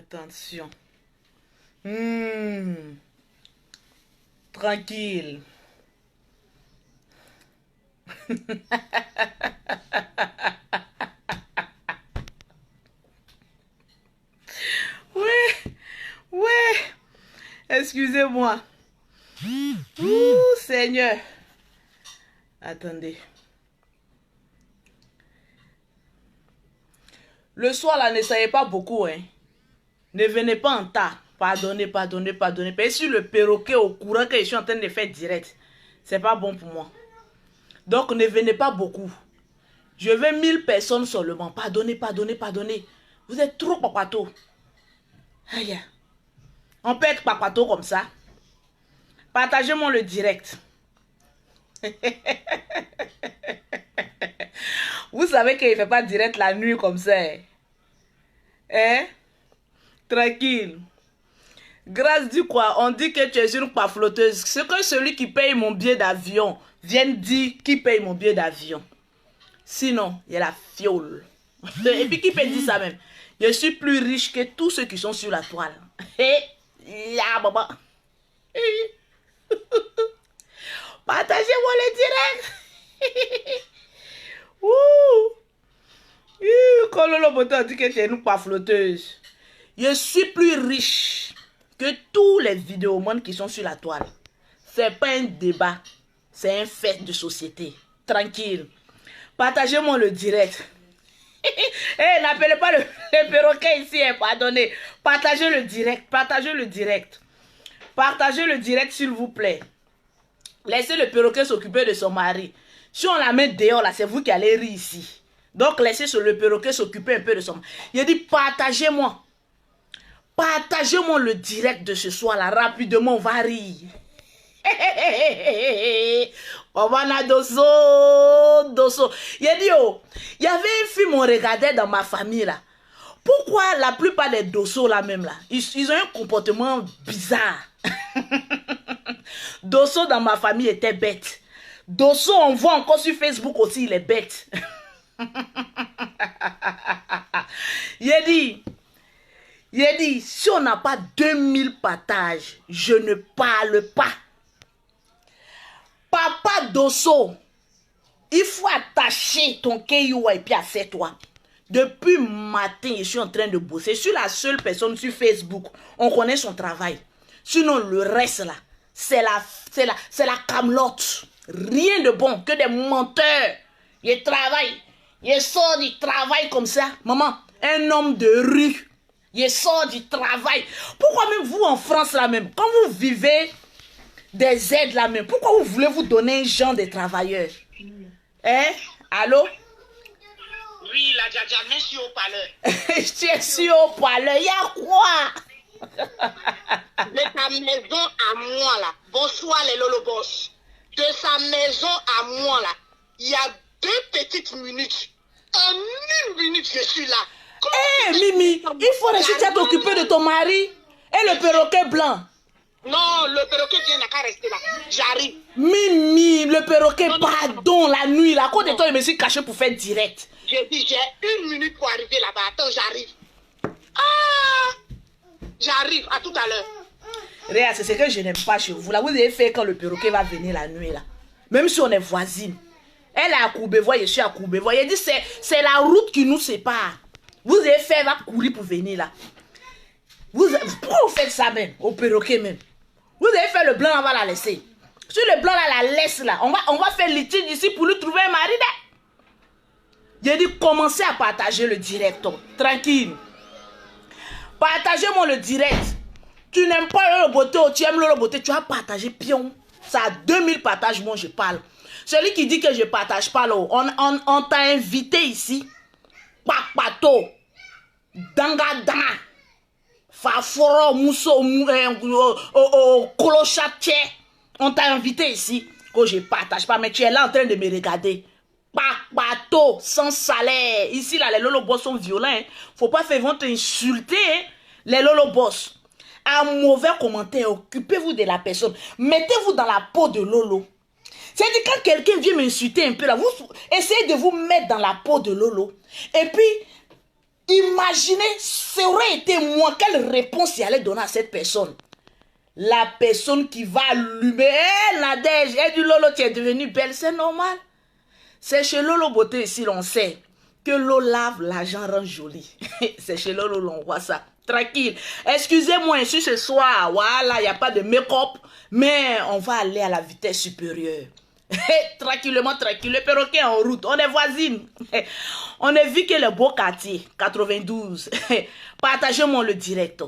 Attention. Tranquille. Ouais. Excusez-moi. Ouh, Seigneur. Attendez. Le soir, là, n'essayez pas beaucoup, hein. Ne venez pas en tas. Pardonnez. Et sur le perroquet au courant que je suis en train de faire direct, c'est pas bon pour moi. Donc, ne venez pas beaucoup. Je veux 1000 personnes seulement. Pardonnez. Vous êtes trop papato. Aïe. On peut être papato comme ça. Partagez-moi le direct. Vous savez qu'il ne fait pas direct la nuit comme ça. Hein? Tranquille. Grâce dit quoi? On dit que tu es une pafloteuse. C'est que celui qui paye mon billet d'avion vienne dire qui paye mon billet d'avion. Sinon, il y a la fiole. Et puis qui peut dire ça même? Je suis plus riche que tous ceux qui sont sur la toile. Partagez-moi le direct. Quand le bouton dit que tu es une pafloteuse. Je suis plus riche que tous les vidéomans qui sont sur la toile. C'est pas un débat. C'est un fait de société. Tranquille. Partagez-moi le direct. N'appelez pas le perroquet ici, pardonnez. Partagez le direct. Partagez le direct, s'il vous plaît. Laissez le perroquet s'occuper de son mari. Si on la met dehors, là, c'est vous qui allez rire ici. Donc, laissez le perroquet s'occuper un peu de son mari. Il dit, partagez-moi. Partagez-moi le direct de ce soir-là. Rapidement, on va rire. On va na dosso. Il a dit, oh, il y avait un film on regardait dans ma famille là. Pourquoi la plupart des dossos là même là, ils ont un comportement bizarre. Dosso dans ma famille était bête. Dosso on voit encore sur Facebook aussi, il est bête. Il a dit, si on n'a pas 2000 partages, je ne parle pas. Papa Dosso, il faut attacher ton KUA et puis assieds-toi. Depuis matin, je suis en train de bosser. Je suis la seule personne sur Facebook. On connaît son travail. Sinon, le reste là, c'est la camelote. Rien de bon, que des menteurs. Il travaille. Il sort du travail comme ça. Maman, un homme de rue. Il sort du travail. Pourquoi même vous en France là même, quand vous vivez des aides là même, pourquoi vous voulez vous donner un genre de travailleurs? Hein? Allô? Oui, la Djadja, mais je suis au parleur. Tu es sur au parleur, il y a quoi? De ta maison à moi là, bonsoir les lolobos. De sa maison à moi là, il y a 2 petites minutes. En 1 minute, je suis là. Mimi, il faut rester à t'occuper de ton mari et le perroquet blanc. Non, le perroquet vient n'a qu'à rester là. J'arrive. Mimi, le perroquet, pardon, la nuit là. À cause de toi, je me suis caché pour faire direct. J'ai dit, j'ai 1 minute pour arriver là-bas. Attends, j'arrive. Ah! J'arrive, à tout à l'heure. Réa, c'est ce que je n'aime pas chez vous. Là, vous avez fait quand le perroquet va venir la nuit là. Même si on est voisines. Elle est à Courbevoie, je suis à Courbevoie. Elle dit, c'est la route qui nous sépare. Vous avez fait, elle va courir pour venir là. Pourquoi vous faites ça même, au perroquet même? Vous avez fait le blanc, on va la laisser. Si le blanc là, la laisse là, on va faire litige ici pour lui trouver un mari. J'ai dit, commencez à partager le direct. Tranquille. Partagez-moi le direct. Tu n'aimes pas le beauté, tu aimes le beauté, tu as partagé pion. Ça a 2000 partages, moi je parle. Celui qui dit que je partage pas là, on t'a invité ici. Papato. Dangada. Faforo, Mousso, Kolochaté. On t'a invité ici. Que je partage pas, mais tu es là en train de me regarder. Papato, sans salaire. Ici, là, les lolobos sont violents. Hein. Faut pas faire, ils vont t'insulter. Hein. Les lolobos. Un mauvais commentaire, occupez-vous de la personne. Mettez-vous dans la peau de Lolo. C'est-à-dire, quand quelqu'un vient m'insulter un peu là, vous essayez de vous mettre dans la peau de Lolo. Et puis, Imaginez, ça aurait été moi, quelle réponse il allait donner à cette personne? La personne qui va allumer, Nadège, et du Lolo, tu es devenue belle, c'est normal. C'est chez Lolo Beauté ici, l'on sait que l'eau lave, l'argent rend joli. C'est chez Lolo, l'on voit ça. Tranquille. Excusez-moi, si ce soir, voilà, il n'y a pas de make-up, mais on va aller à la vitesse supérieure. Tranquillement, tranquille. Le perroquet est en route. On est voisines. On a vu que le beau quartier, 92. Partagez-moi le direct.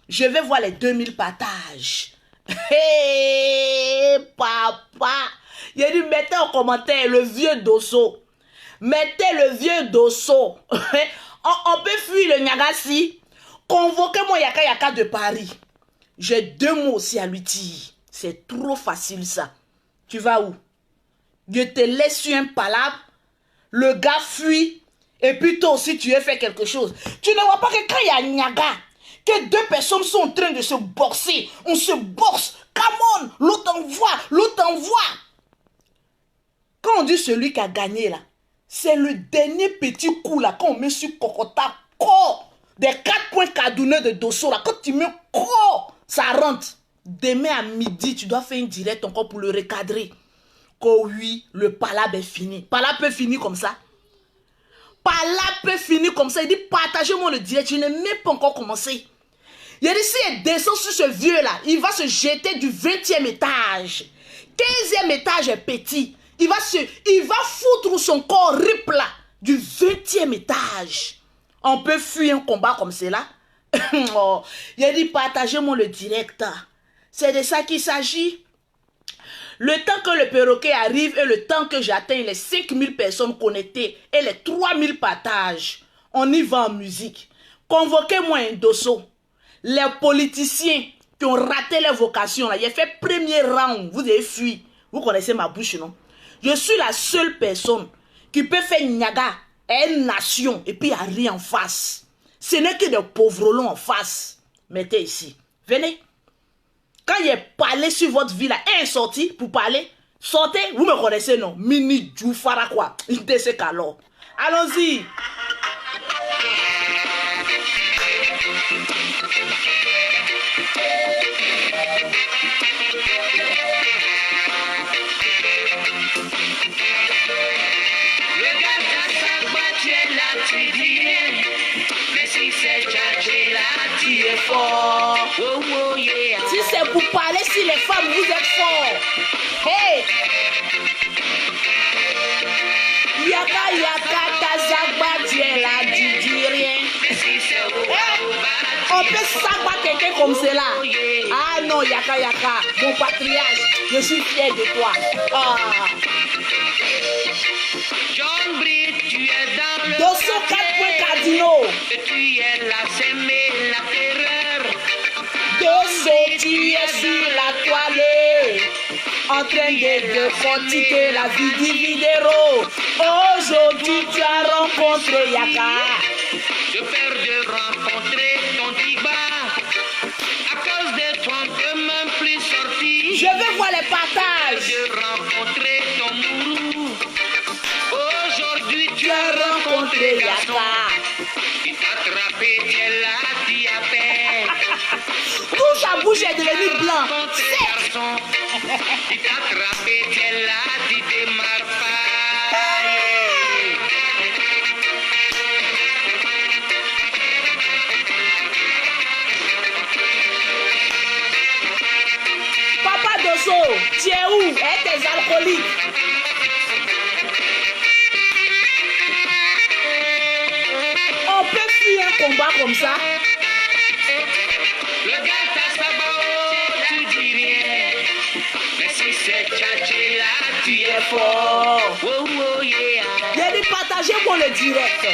Je vais voir les 2000 partages. Hey, papa. Il a dit, mettez en commentaire le vieux Dosso. Mettez le vieux Dosso. On peut fuir le Niagassi. Convoquez-moi Yaka Yaka de Paris. J'ai 2 mots aussi à lui dire. C'est trop facile ça. Tu vas où? Je te laisse sur un palabre. Le gars fuit. Et puis toi aussi tu as fait quelque chose. Tu ne vois pas que quand il y a Niaga, que 2 personnes sont en train de se boxer. On se boxe. Come on. L'autre envoie. L'autre envoie. Quand on dit celui qui a gagné là, c'est le dernier petit coup là. Quand on met sur Kokota, des 4 points cadouneux de Dosso là. Quand tu mets ça rentre. Demain à midi, tu dois faire une direct encore pour le recadrer. Que oui, le palabre est fini. Palabre peut finir comme ça. Palabre peut finir comme ça. Il dit, partagez-moi le direct. Je n'ai même pas encore commencé. Il a dit, si il descend sur ce vieux-là, il va se jeter du 20e étage. 15e étage est petit. Il va foutre son corps rip là, du 20e étage. On peut fuir un combat comme cela. Oh, il a dit, partagez-moi le direct. C'est de ça qu'il s'agit. Le temps que le perroquet arrive et le temps que j'atteins les 5000 personnes connectées et les 3000 partages, on y va en musique. Convoquez-moi un Dosso. Les politiciens qui ont raté leur vocation, là, j'ai fait premier round, vous avez fui. Vous connaissez ma bouche, non? Je suis la seule personne qui peut faire Niaga à une nation et puis il n'y a rien en face. Ce n'est que des pauvrelons en face. Mettez ici. Venez. Quand il est parlé sur votre vie là, et est sorti pour parler, sortez, vous me connaissez non? Mini Djoufara quoi. Alors. Allons-y. Fort. Oh, oh, yeah. Si c'est pour parler sur les femmes, vous êtes forts. Hey! Yaka yaka tazagba diela dit rien. Hey! On peut savoir quelqu'un comme cela. Ah non, yaka yaka, mon patriarche, je suis fier de toi. Ah. John Britt, tu es dans le Dosso 4 points cardinaux. Tu es là, s'aimer la terreur. Dosso, tu es sur la toile, en train de pratiquer la vie du vidéo. Aujourd'hui, tu as rencontré Yaka. J'ai peur de rencontrer ton Tigba. À cause de toi, on ne peut même plus sortir. Je veux voir les partages. De rencontrer ton mourou. Aujourd'hui, tu as rencontré Yaka. Il t'a attrapé, tu es là, tu as peur. Tout sa bouche est devenue blanc. Il t'a attrapé, tu es là, tu démarres pas. Papa Dosso, tu es où? Et tes alcooliques? On peut fuir un combat comme ça? Le gars t'a sabot, tu dis rien. Mais si c'est tchatché là, tu es fort. Oh, oh, yeah. J'ai dit partagez-moi le direct.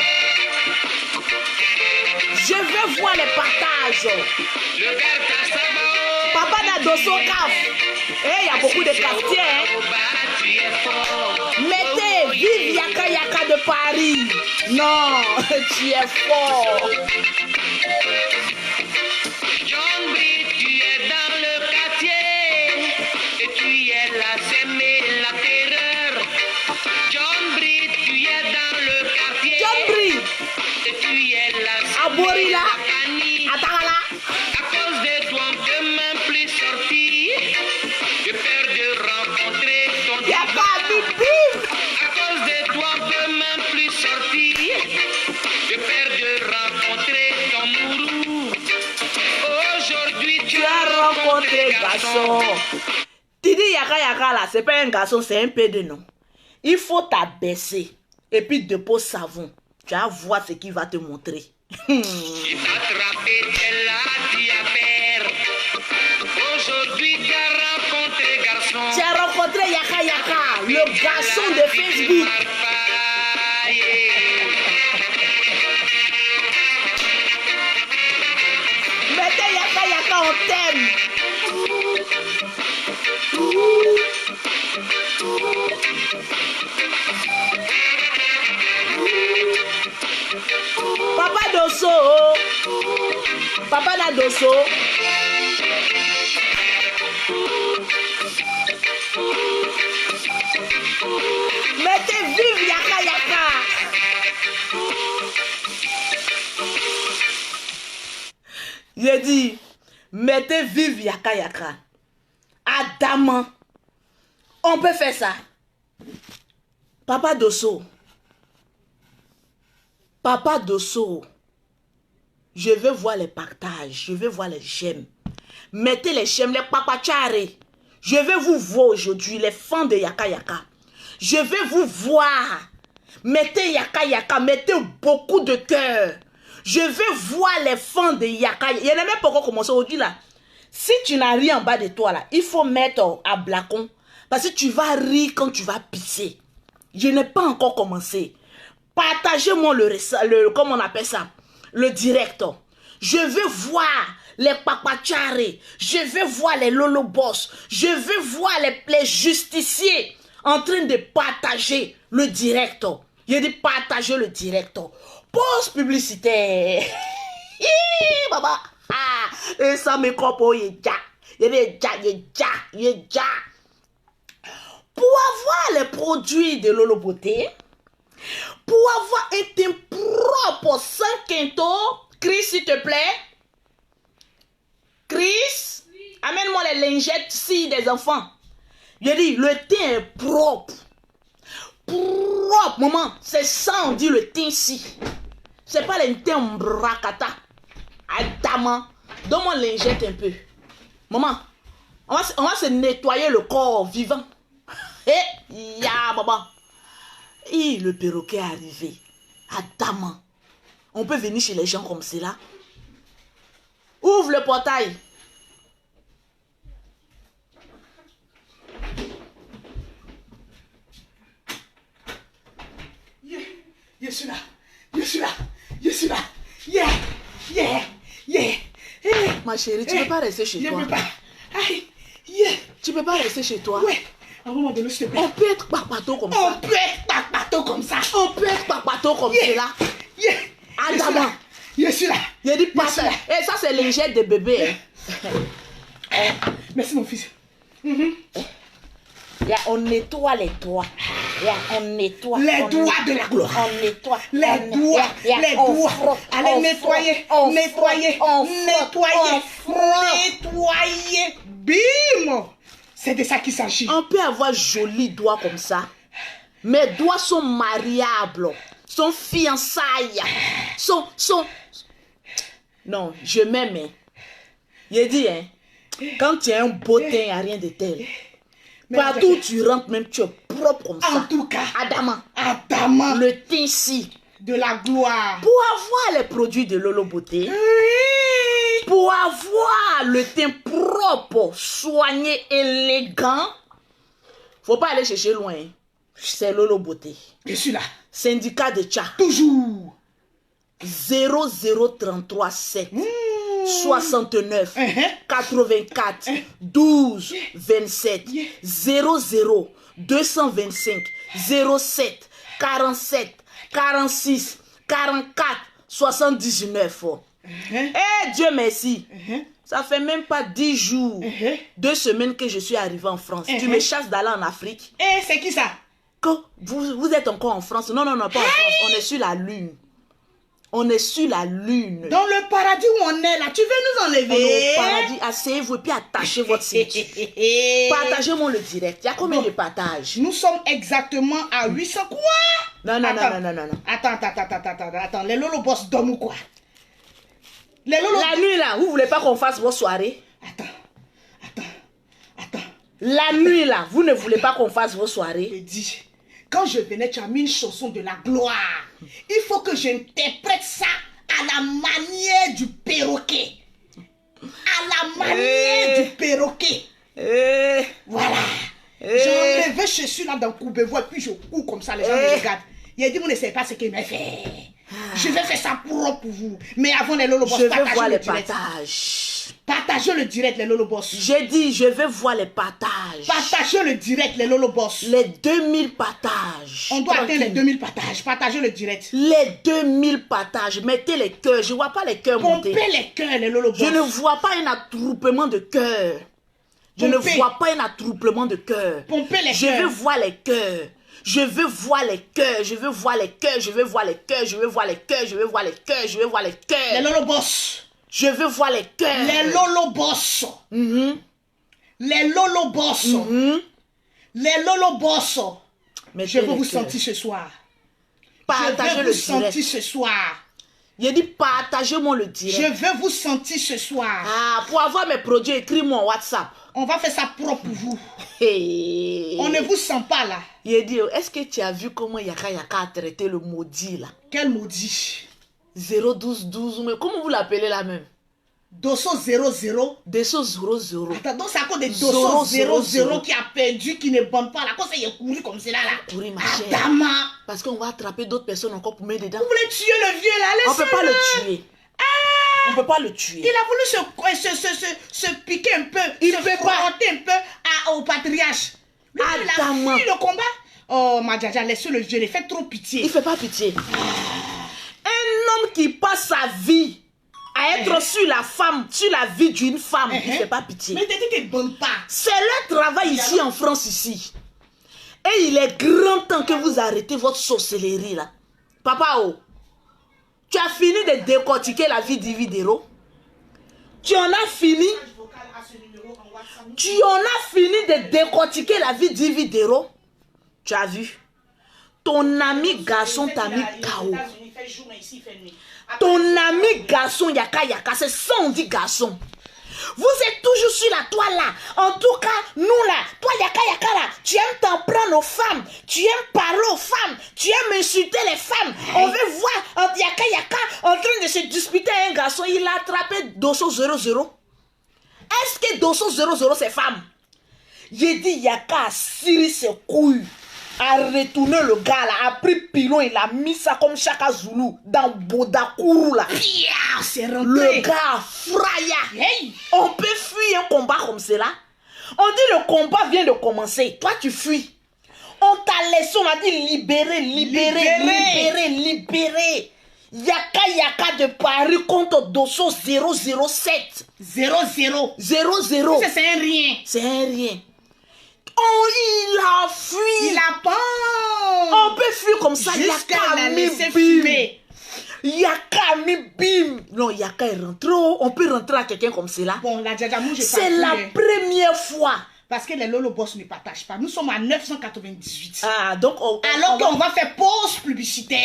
Je veux voir les partages. Le gars t'a sabot. Papa Dosso caf. Eh, il y a beaucoup de cafetiers. Hein? Tu es fort. Mettez, vive Yaka Yaka de Paris. Non, tu es fort. John Britt, tu es dans le quartier. Et tu es là, s'aimer la terreur. John Britt, tu es dans le quartier. John Britt. Et tu es là, rencontrer garçon. Tu dis yaka yaka là, c'est pas un garçon, c'est un PD non. Il faut t'abaisser et puis dépose savon. Tu vas voir ce qu'il va te montrer. Il t'a attrapé, t'es là, tu as peur. Aujourd'hui, tu as rencontré garçon. Tu as rencontré Yaka Yaka, le garçon de Facebook. Mettez Yaka Yaka en thème. Papa Dosso, Papa Nadosso. Mettez vive Yaka Yaka. J'ai dit, mettez vive Yaka Yaka. Adamant. On peut faire ça. Papa Dosso. Papa Dosso. Je veux voir les partages. Je veux voir les j'aime. Mettez les j'aime, les papachare. Je vais vous voir aujourd'hui, les fans de Yaka Yaka. Je vais vous voir. Mettez Yaka Yaka, mettez beaucoup de cœur. Je vais voir les fans de Yaka. Il y en a même pas encore commencé aujourd'hui là. Si tu n'as rien en bas de toi là, il faut mettre à blacon. Parce que tu vas rire quand tu vas pisser. Je n'ai pas encore commencé. Partagez-moi comment on appelle ça, le direct. Je veux voir les papachare. Je veux voir les lolo boss. Je veux voir les justiciers en train de partager le direct. Il dit partager le direct. Pause publicitaire. Baba. Ah, et ça me copo yéja. Pour avoir les produits de Lolo Beauté, pour avoir un teint propre 5 quintaux, Chris, s'il te plaît. Chris, amène-moi les lingettes si des enfants. Je dis, le teint est propre. Propre, maman. C'est ça, on dit le teint si. C'est pas le teint brakata. Adama. Donne-moi lingette un peu. Maman, on va se nettoyer le corps vivant. Eh, ya, maman. Et le perroquet est arrivé. Adama. On peut venir chez les gens comme cela. Ouvre le portail. Je suis là. Je suis là. Je suis là. Yeah. Yeah. Yeah. Hey. Ma chérie, tu ne peux pas rester chez toi. Je ne peux pas. Aïe. Yeah. Tu ne peux pas rester chez toi. Ouais. À un moment donné, s'il te plaît. On peut être papato comme ça. On peut être papato comme ça. On peut être papato comme cela. Yeah. Adama. Je suis là. Je dis pas ça. Et ça, c'est lingette de bébé. Merci, mon fils. On nettoie les doigts. On nettoie. Les doigts de la gloire. On nettoie. Les doigts. Les doigts. Allez, nettoyer. Nettoyer. Nettoyer. Nettoyer. Bim. C'est de ça qu'il s'agit. On peut avoir jolis doigts comme ça. Mes doigts sont mariables. Sont fiançailles. Non, je m'aime. J'ai dit, hein, quand tu as un beau teint, il n'y a rien de tel. Partout où tu rentres, même tu es propre comme ça. En tout cas, Adama. Le teint ici. De la gloire. Pour avoir les produits de Lolo Beauté. Oui. Pour avoir le teint propre, soigné, élégant. Faut pas aller chercher loin. C'est Lolo Beauté. Je suis là. Syndicat de Tcha. Toujours. 00337 69 84 12 27 00 225 07 47 46 44 79. Eh Dieu merci. Ça fait même pas 10 jours, 2 semaines que je suis arrivé en France. Tu me chasses d'aller en Afrique. Eh, c'est qui ça? Que vous êtes encore en France? Non, pas en France. On est sur la lune. On est sur la lune. Dans le paradis où on est là, tu veux nous enlever? On est au paradis, asseyez-vous et puis attachez votre ceinture. Partagez-moi le direct. Il y a combien de partages? Nous sommes exactement à 800 quoi? Non. Attends, les Lolo boss dorment ou quoi? Les Lolo... La nuit là, vous voulez pas qu'on fasse vos soirées? La nuit là, vous ne voulez pas qu'on fasse vos Je soirées? dis, quand je venais, tu as mis une chanson de la gloire. Il faut que j'interprète ça à la manière du perroquet. À la manière du perroquet. Voilà. J'enlevais ceci là dans Courbevoie et puis je cours comme ça, les gens me regardent. Il a dit, vous ne savez pas ce qu'il m'a fait. Je vais faire ça propre pour vous. Mais avant les Lolo Boss, Je veux partagez voir le les direct. partages. Partagez le direct, les Lolo Boss. J'ai dit, je veux voir les partages. Partagez le direct, les Lolo Boss. Les 2000 partages. On doit atteindre les Tranquille. 2000 partages. Partagez le direct. Les 2000 partages. Mettez les cœurs. Je ne vois pas les cœurs monter. Pompez les cœurs, les Lolo Boss. Je ne vois pas un attroupement de cœurs. Je ne Pompez. vois pas un attroupement de cœurs. Pompez les Je cœurs. veux voir les cœurs. Je veux voir les cœurs. Je veux voir les cœurs. Je veux voir les cœurs. Je veux voir les cœurs. Je veux voir les cœurs. Je veux voir les Les cœurs. Lolo Boss. Je veux voir les cœurs. Les Lolo Boss. Mhm. Les Lolo Boss. Mhm. Les Lolo Boss. Mettez Je veux les vous cœurs. sentir ce soir. Partagez Je veux le vous sentir direct. ce soir. J'ai dit partagez-moi le direct. Je veux vous sentir ce soir. Ah, pour avoir mes produits, écris-moi en WhatsApp. On va faire ça propre pour vous. Hey. On ne vous sent pas là. Il dit, est-ce que tu as vu comment Yaka Yaka a traité le maudit là? Quel maudit. 01212, mais comment vous l'appelez là même? Dosso 00. Desso 00. Attends, donc c'est à cause de Zéro, Dosso zéro, 00 qui a perdu, qui ne bande pas. La cause, il est couru comme cela là. Courir, ma chère. Adama. Parce qu'on va attraper d'autres personnes encore pour mettre dedans. Vous voulez tuer le vieux là? On ne peut pas Laissez-le. le tuer. On ne peut pas le tuer. Il a voulu se piquer un peu, Il se peut pas. frotter un peu au patriarche. Lui, il a Adama. fui le combat. Oh, ma Djaja, laissez le vieux, il fait trop pitié. Il ne fait pas pitié. Un homme qui passe sa vie à être sur la femme, sur la vie d'une femme, il ne fait pas pitié. Mais t'as dit qu'il ne bonne pas. C'est leur travail ici en France, ici. Et il est grand temps que vous arrêtez votre sorcellerie là. Papa, oh, tu as fini de décortiquer la vie d'Ividero. Tu en as fini. Tu en as fini de décortiquer la vie d'Ividero. Tu as vu. Ton ami garçon t'a mis KO. Ton ami garçon Yaka Yaka, c'est ça on dit garçon. Vous êtes toujours sur la toile là. En tout cas, nous là, toi Yaka Yaka là, tu aimes t'en prendre aux femmes. Tu aimes parler aux femmes. Tu aimes insulter les femmes. On veut voir Yaka Yaka en train de se disputer avec un garçon. Il a attrapé Dosso 00. Est-ce que Dosso 00 c'est femme? J'ai dit Yaka a ciré ses couilles. A retourné le gars là, a pris pilon, il a mis ça comme Chaka Zulu dans Bodakourou là. Pia, c'est rentré. Le gars fraya. Hey. On peut fuir un combat comme cela. On dit le combat vient de commencer. Toi tu fuis. On t'a laissé, on a dit libérer, libérer, libérer, libérer. Yaka Yaka de Paris contre Dosso 007. 00. 00. C'est un rien. C'est un rien. Oh, il a fui. Il a peur. On peut fuir comme ça. Jusqu'à Yaka la a mis laisser bim. fumer. Yaka a mis bim. Non, Yaka est rentré. On peut rentrer à quelqu'un comme cela. Bon, la Djaja, moi je C'est parle la plus, hein. première fois. Parce que les Lolo Boss ne partagent pas. Nous sommes à 998. Ah, donc Alors qu'on va faire pause publicitaire.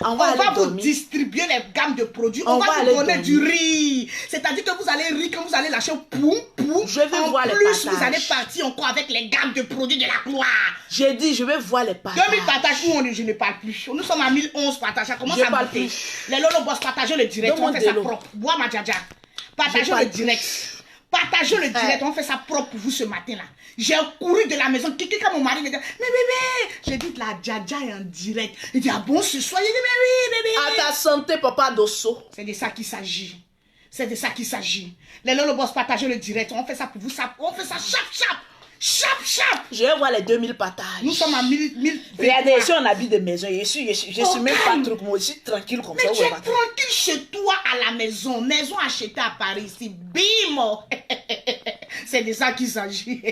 On va aller vous dormir. distribuer les gammes de produits. On On va va vous aller donner dormir. du riz. C'est-à-dire que vous allez rire quand vous allez lâcher poum poum. Je vais en voir les plus, partages. vous allez partir encore avec les gammes de produits de la gloire. J'ai dit, je vais voir les partages. 2000 partages, je ne parle plus. Nous sommes à 1011 partages. Ça commence Je à parle monter. plus. Les Lolo Boss, partagez le direct. Donne-moi On fait de ça l'eau. propre. Bois ma Djaja. Je Partagez parle le plus. direct. Partagez le direct. On fait ça propre pour vous ce matin-là. J'ai couru de la maison. Quand mon mari me dit, mais bébé, j'ai dit la Djaja est en direct. Il dit, ah bon, ce soir? Il dit, mais oui, bébé. À ta santé, papa Dosso. C'est de ça qu'il s'agit. C'est de ça qu'il s'agit. Les Lolo Boss, partagez le direct. On fait ça pour vous. On fait ça chap. Je vais voir les 2000 partages. Nous sommes à 1000. Regardez, je suis en habit de maison. Je suis même pas calme. truc. Moi, je suis tranquille comme Mais ça. tu es ouais, matin. tranquille chez toi à la maison. Maison achetée à Paris ici. Bim. C'est de ça qu'il s'agit.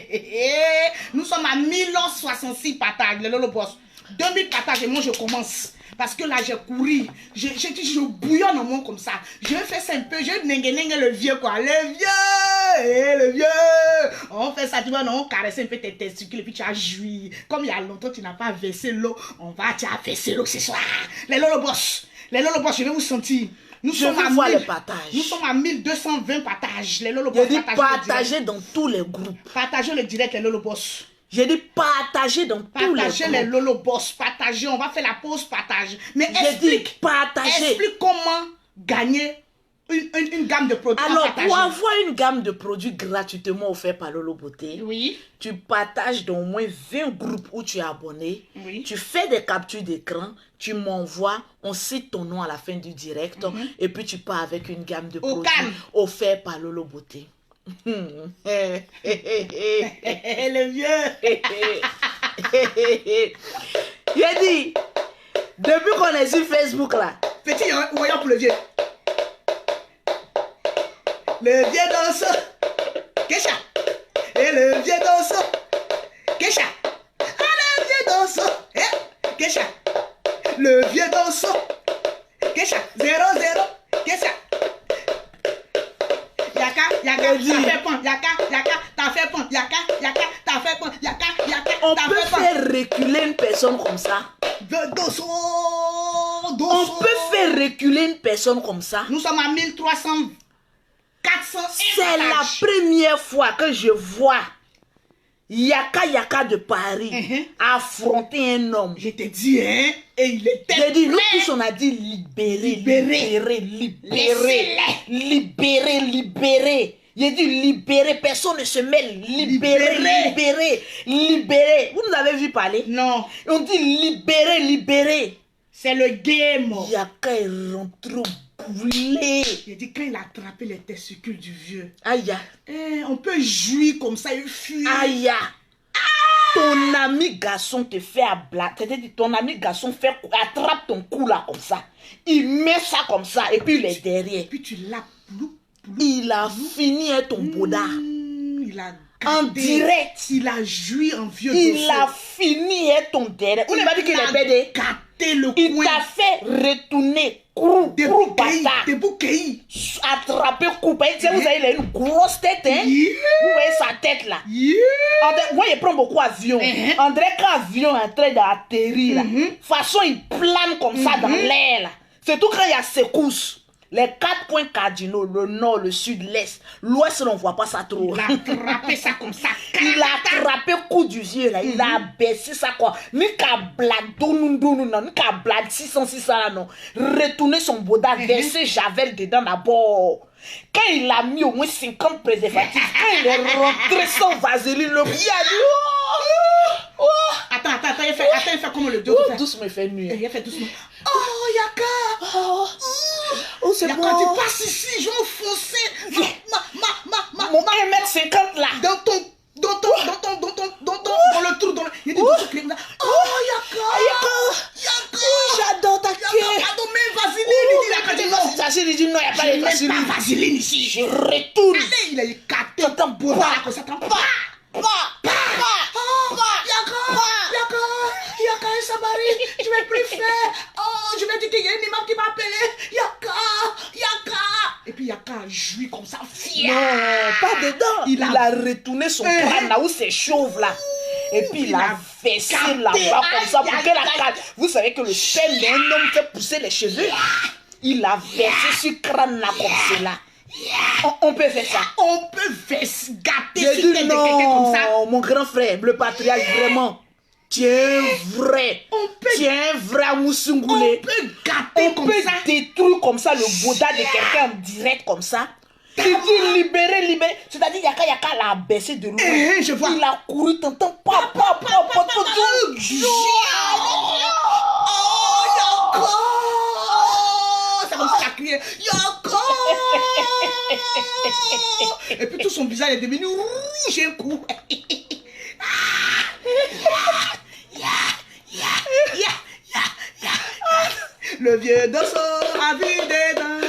Nous sommes à 1066 partages. Les Lolo Boss. 2000 partages et moi je commence. Parce que là j'ai couru. Je bouillonne au monde comme ça. Je vais faire ça un peu. Je nengue le vieux quoi. Le vieux. On fait ça, tu vois, non, on caresse un peu tes testicules et puis tu as joui. Comme il y a longtemps tu n'as pas versé l'eau. Tu as versé l'eau ce soir. Les Lolo Boss. Je vais vous sentir. Nous Je sommes veux à voir 1000 les partages. Nous sommes à 1220 partages. Les Lolo J'ai Boss, dit partagez le direct. partager dans tous les groupes. Partagez le direct, les Lolo Boss. J'ai dit partager dans tous les Partagez les groupes. Lolo Boss. Partagez. On va faire la pause partage. Mais J'ai dit explique. partager. Explique comment gagner une gamme de produits. à Alors, partager. pour avoir une gamme de produits gratuitement offerts par Lolo Beauté, Oui. tu partages dans au moins 20 groupes où tu es abonné. Oui. Tu fais des captures d'écran, tu m'envoies, on cite ton nom à la fin du direct et puis tu pars avec une gamme de Au produits calme. offerts par Lolo Beauté. Le vieux. J'ai dit, depuis qu'on est sur Facebook là, Petit voyant pour le vieux. Le vieux danseur. Kesha. Et le vieux danseur. Kesha. Ah, le vieux danseur. Eh, Kesha. Le vieux danseur. Kesha. 0-0. Kesha. Yaka, yaka, t'as fait pont. Yaka, yaka, t'as fait pont. Yaka, yaka, t'as fait pont. Yaka, yaka, on t'as peut fait pont. faire reculer une personne comme ça. Dosso. On peut faire reculer une personne comme ça. Nous sommes à 1300. 400. C'est la première fois que je vois Yaka Yaka de Paris affronter un homme. Je t'ai dit, hein, et il était J'ai dit, nous plein. tous on a dit libérer, Libérer. libérer, libérer, libérer. J'ai dit libérer, personne ne se mêle. Libérer, libérer, libérer. Vous nous avez vu parler? Non, On dit libérer, libérer. c'est le game. Yaka est rentré brûlé. J'ai dit, quand il a attrapé les testicules du vieux, Aïe, on peut jouir comme ça et fuir. aïe. Ton ami garçon te fait à blague. C'est-à-dire, ton ami garçon fait, attrape ton cou là comme ça. Il met ça comme ça et puis il est derrière. Puis tu l'as plou, plou. Il a fini hein, ton boda. Il a En gardé. direct. Il a joui en vieux Il dossier. a fini hein, ton derrière. On ne m'a dit qu'il est pédé. gâté le Il coin. t'a fait retourner. Crou, Des crou, bouquets. bâtard. Des bouquets. Attraper, couper. Vous savez, il a une grosse tête. Hein? Yeah. Vous voyez sa tête là. Yeah. Moi, il prend beaucoup d'avion. André, quand l'avion est en train d'atterrir, là, façon, il plane comme ça dans l'air. Là. Surtout quand il y a secousse. Les 4 points cardinaux, le nord, le sud, l'est, l'ouest, on ne voit pas ça trop. Il a attrapé ça comme ça. Il a attrapé coup du vieux, là. Il a baissé ça, quoi. Ni qu'à blague, non. Ni qu'à blague, 600, là, non. Retourner son boda, verser Javel dedans d'abord. Quand il a mis au moins 50 préservatifs, quand il est rentré sans vaseline, le pied a dit, oh, Attends, il fait comme le dos. oh, doucement, il fait nuit. Il a fait doucement. Oh, Yaka. Oh, c'est Yaka, bon. tu passes ici, je vais enfoncer Mon 1m50 là. dans le trou, il dit, oh, Yaka. J'adore ta Yaka, queue. pardon, mais vaseline, il dit, Yaka, dit non. Il dit non, il n'y a pas de Je mets vaseline. pas vaseline ici. Je retourne. Allez, il a eu 4 T'entends bois pas. là, comme ça, t'entends pas. Yaka, Sabari, je vais plus faire. Oh, je vais dire qu'il y a une imam qui m'a appelé. Yaka. Et puis Yaka jouit comme ça, fier. Non, pas dedans. Il Il a- a retourné son crâne là où c'est chauve là. Et puis il a fessé là-bas comme ça pour que la crâne. Vous savez que le sperme d'un homme fait pousser les cheveux. Il a versé ce crâne là comme cela. On peut faire ça. On peut gâter J'ai sur dit tête de quelqu'un comme ça. non, mon grand frère, le patriarche, vraiment. Tiens vrai. On peut- Tiens vrai à On Moussoungoulé. peut gâter On comme peut ça. détruire comme ça le boda de quelqu'un en direct comme ça. Il dit libérer. C'est-à-dire Yaka l'a baissé de loin. Je vois. Il a couru, t'entends pas. Ça comme ça, crier. Yaka. Et puis tout son visage est devenu rouge un coup. Le vieux dosso a vu des dents.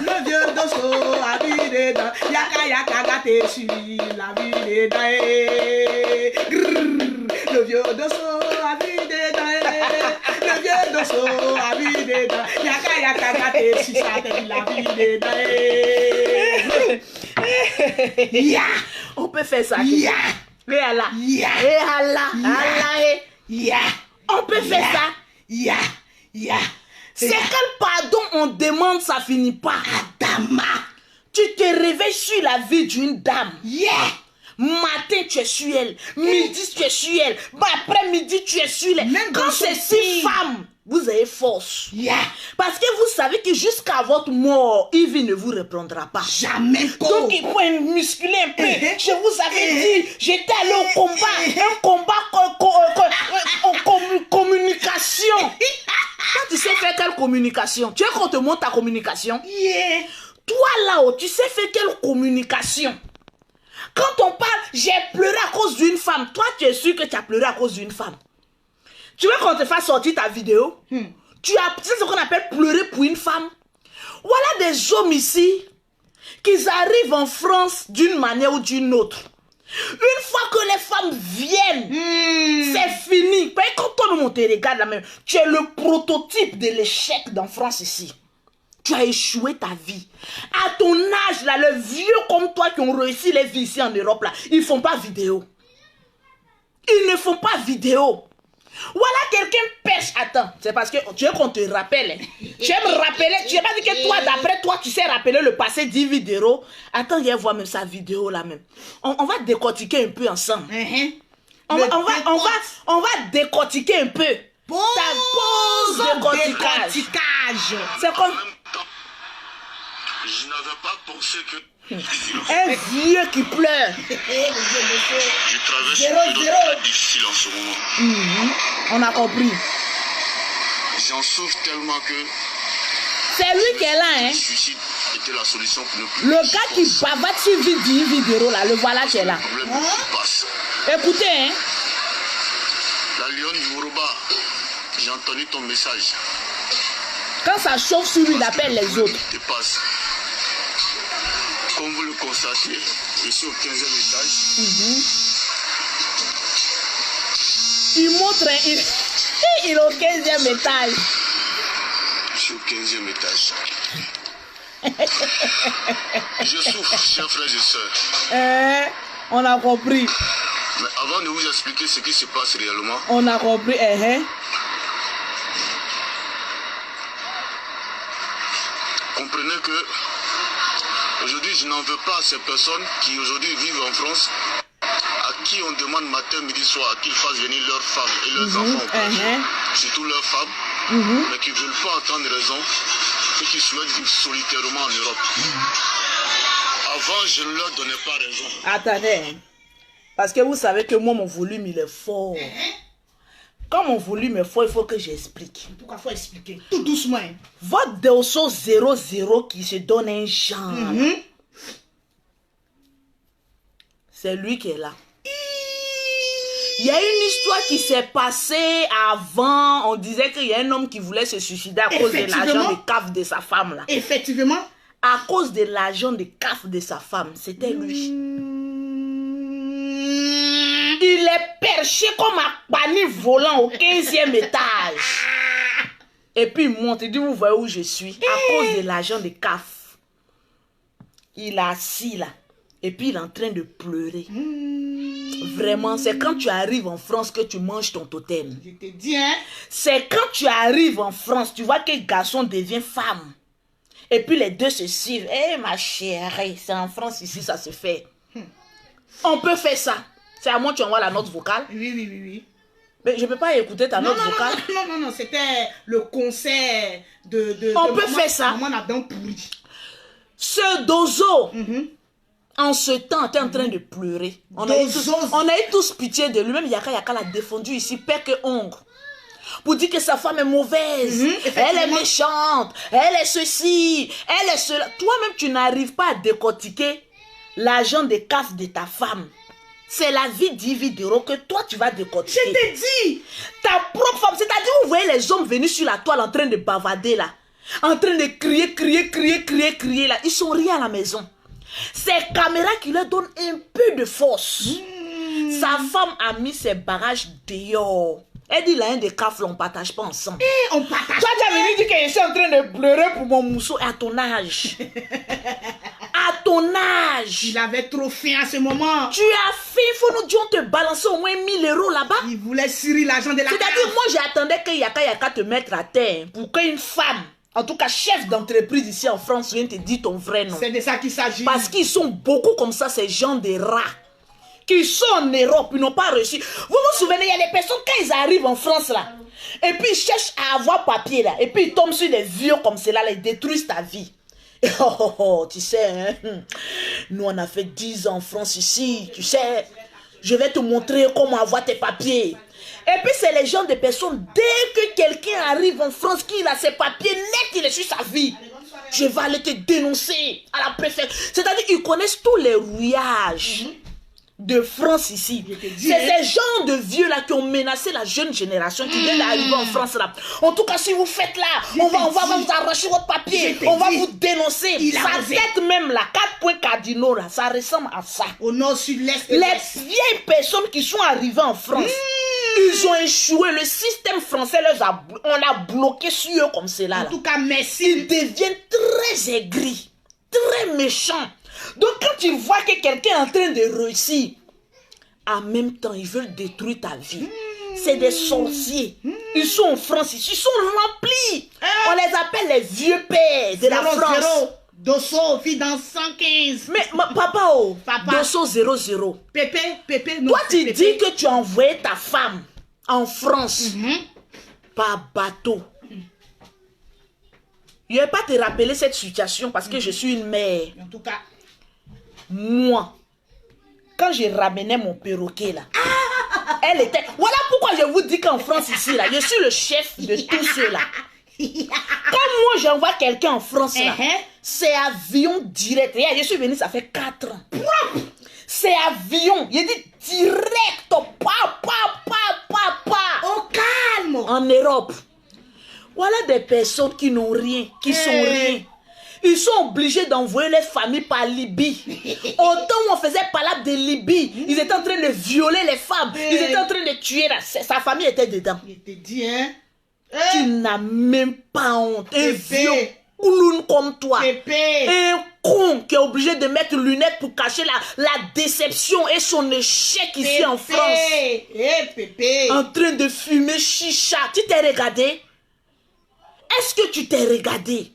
Le vieux dosso a vu des dents. Yaka gâté sur la vie des dents. Le vieux dosso a vu des dents. Le vieux dosso a vu des dents. Yaka gâté sur sa tête la vie des dents. Ya. On peut faire ça. Ya. Et Allah. Ya. Et Allah. Allah. Ya. On peut faire ça. Ya. C'est quel pardon on demande, ça finit pas. Adama. Tu te réveilles sur la vie d'une dame. Yeah. Matin, tu es sur elle. Midi, tu es sur elle. Bah, après-midi, tu es sur elle. Même Quand dans c'est son 6 pays. femmes, vous avez force. Yeah. Parce que vous savez que jusqu'à votre mort, Yves ne vous reprendra pas. Jamais. Donc il faut muscler un peu. Je vous avais dit, j'étais allé au combat. Un combat communication. Toi, tu sais faire quelle communication? Tu veux qu'on te montre ta communication? Yeah. Toi là-haut, tu sais faire quelle communication? Quand on parle, j'ai pleuré à cause d'une femme. Toi, tu es sûr que tu as pleuré à cause d'une femme. Tu veux qu'on te fasse sortir ta vidéo? Tu as, c'est ce qu'on appelle pleurer pour une femme. Voilà des hommes ici qui arrivent en France d'une manière ou d'une autre. Une fois que les femmes viennent, c'est fini. Quand toi, on te regarde là même, tu es le prototype de l'échec dans France ici. Tu as échoué ta vie. À ton âge, là, les vieux comme toi qui ont réussi les vies ici en Europe, là, ils ne font pas vidéo. Ils ne font pas vidéo. Voilà quelqu'un pêche. Attends, c'est parce que tu veux qu'on te rappelle. Tu veux me rappeler. Tu n'as pas dit que toi, d'après toi, tu sais rappeler le passé d'10 vidéos. Attends, viens voir même sa vidéo là même. On va décortiquer un peu ensemble. On va décortiquer un peu. Ta pause de décortiquage. C'est comme... Je n'avais pas pensé que... Un vieux qui pleure. Je traverse une période difficile en ce moment. On a compris. J'en souffre tellement que C'est lui qui est là, hein. le suicide était la solution pour ne plus... Le gars qui bavate sur vidéo là, le voilà qui est là. Le problème qui passe. Écoutez, hein. La lionne du Moroba, j'ai entendu ton message. Quand ça chauffe sur lui, il appelle les autres. Te passe. Comme vous le constatez, je suis au 15e étage. Il montre, il est au 15e étage. Je suis au 15e étage. Je souffre, chers frères et sœurs. On a compris. Mais avant de vous expliquer ce qui se passe réellement, On a compris. comprenez que aujourd'hui, je n'en veux pas à ces personnes qui aujourd'hui vivent en France, à qui on demande matin, midi, soir qu'ils fassent venir leurs femmes et leurs enfants au projet, surtout leurs femmes, mais qui ne veulent pas entendre raison et qui souhaitent vivre solitairement en Europe. Avant, je ne leur donnais pas raison. Attendez. Hein. Parce que vous savez que moi, mon volume, il est fort. Quand mon volume est fort, il faut que j'explique. Pourquoi faut expliquer? Tout doucement. Votre Deoso 00 qui se donne un genre. C'est lui qui est là. Il y a une histoire qui s'est passée avant. On disait qu'il y a un homme qui voulait se suicider à cause de l'argent de CAF de sa femme. Là. Effectivement. À cause de l'argent de CAF de sa femme. C'était lui. Il est perché comme un panier volant au 15e étage. Et puis il monte, il dit, vous voyez où je suis? À cause de l'argent de CAF. Il est assis là. Et puis il est en train de pleurer. Vraiment, c'est quand tu arrives en France que tu manges ton totem. Je te dis, hein. C'est quand tu arrives en France, tu vois que le garçon devient femme. Et puis les deux se suivent. Eh ma chérie, c'est en France ici, ça se fait. On peut faire ça. C'est à moi que tu envoies la note vocale. Oui. Mais je ne peux pas écouter ta note vocale. Non, c'était le concert de On peut faire ça. Maman a bien pourri. Ce Dozo, en ce temps, était en train de pleurer. On a eu tous pitié de lui. Même Yaka l'a défendu ici, père que hongre. Pour dire que sa femme est mauvaise. Elle est méchante. Elle est ceci. Elle est cela. Toi-même, tu n'arrives pas à décortiquer l'argent de CAF de ta femme. C'est la vie d'Ividero que toi tu vas décortiquer. Je t'ai dit. Ta propre femme. C'est-à-dire, vous voyez les hommes venus sur la toile en train de bavader là. En train de crier là. Ils sont rien à la maison. C'est caméra qui leur donne un peu de force. Sa femme a mis ses barrages dehors. Elle dit là, un des CAF, on ne partage pas ensemble. On partage. Toi, tu as venu dire que je suis en train de pleurer pour mon mousseau à ton âge. À ton âge. rouillage. Il avait trop faim à ce moment. Tu as faim, il faut nous dire, on te balancer au moins 1000 € là-bas. Il voulait cirer l'argent de la C'est-à-dire, CAF. moi, j'attendais que Yaka te mettre à terre pour qu'une femme, en tout cas chef d'entreprise ici en France, vienne te dire ton vrai nom. C'est de ça qu'il s'agit. Parce qu'ils sont beaucoup comme ça, ces gens de rats. Qui sont en Europe, ils n'ont pas reçu. Vous vous souvenez, il y a des personnes, quand ils arrivent en France, là, et puis ils cherchent à avoir papier, là, et puis ils tombent sur des vieux comme cela, là, ils détruisent ta vie. Et tu sais, hein, nous, on a fait 10 ans en France ici, tu sais, je vais te montrer comment avoir tes papiers. Et puis, c'est les gens des personnes, dès que quelqu'un arrive en France, qu'il a ses papiers nets, il est sur sa vie. Je vais aller te dénoncer à la préfecture. C'est-à-dire, ils connaissent tous les rouillages de France ici. C'est ces gens de vieux là qui ont menacé la jeune génération qui vient d'arriver en France là. En tout cas, si vous faites là, on va vous arracher votre papier, on va vous dénoncer. Sa tête même là, 4 points cardinaux là, ça ressemble à ça. Au nord, sud, l'est, Les vieilles personnes qui sont arrivées en France, ils ont échoué. Le système français on l'a bloqué sur eux comme cela. En tout cas, merci. Ils deviennent très aigris, très méchants. Donc quand tu vois que quelqu'un est en train de réussir, en même temps, ils veulent détruire ta vie. C'est des sorciers. Ils sont en France, ils sont remplis. On les appelle les vieux pères de la France. Dosso, vie dans 115. Mais papa, Dosso 00. Pépé, non. Toi, tu dis que tu as envoyé ta femme en France par bateau. Je ne vais pas te rappeler cette situation parce que je suis une mère. En tout cas, moi, quand je ramenais mon perroquet là, elle était... Voilà pourquoi je vous dis qu'en France ici là, je suis le chef de tous ceux-là. Quand moi j'envoie quelqu'un en France là, c'est avion direct. Et je suis venu, ça fait 4 ans. C'est avion. Je dis direct. au calme. En Europe. Voilà des personnes qui n'ont rien, qui sont rien. Ils sont obligés d'envoyer les familles par Libye. Au temps où on faisait palabre de Libye, ils étaient en train de violer les femmes. Ils étaient en train de tuer. Sa famille était dedans. Il te dit, hein? Tu n'as même pas honte. Un vieux couloun comme toi. Un con qui est obligé de mettre lunettes pour cacher la déception et son échec ici en France. En train de fumer chicha. Tu t'es regardé? Est-ce que tu t'es regardé?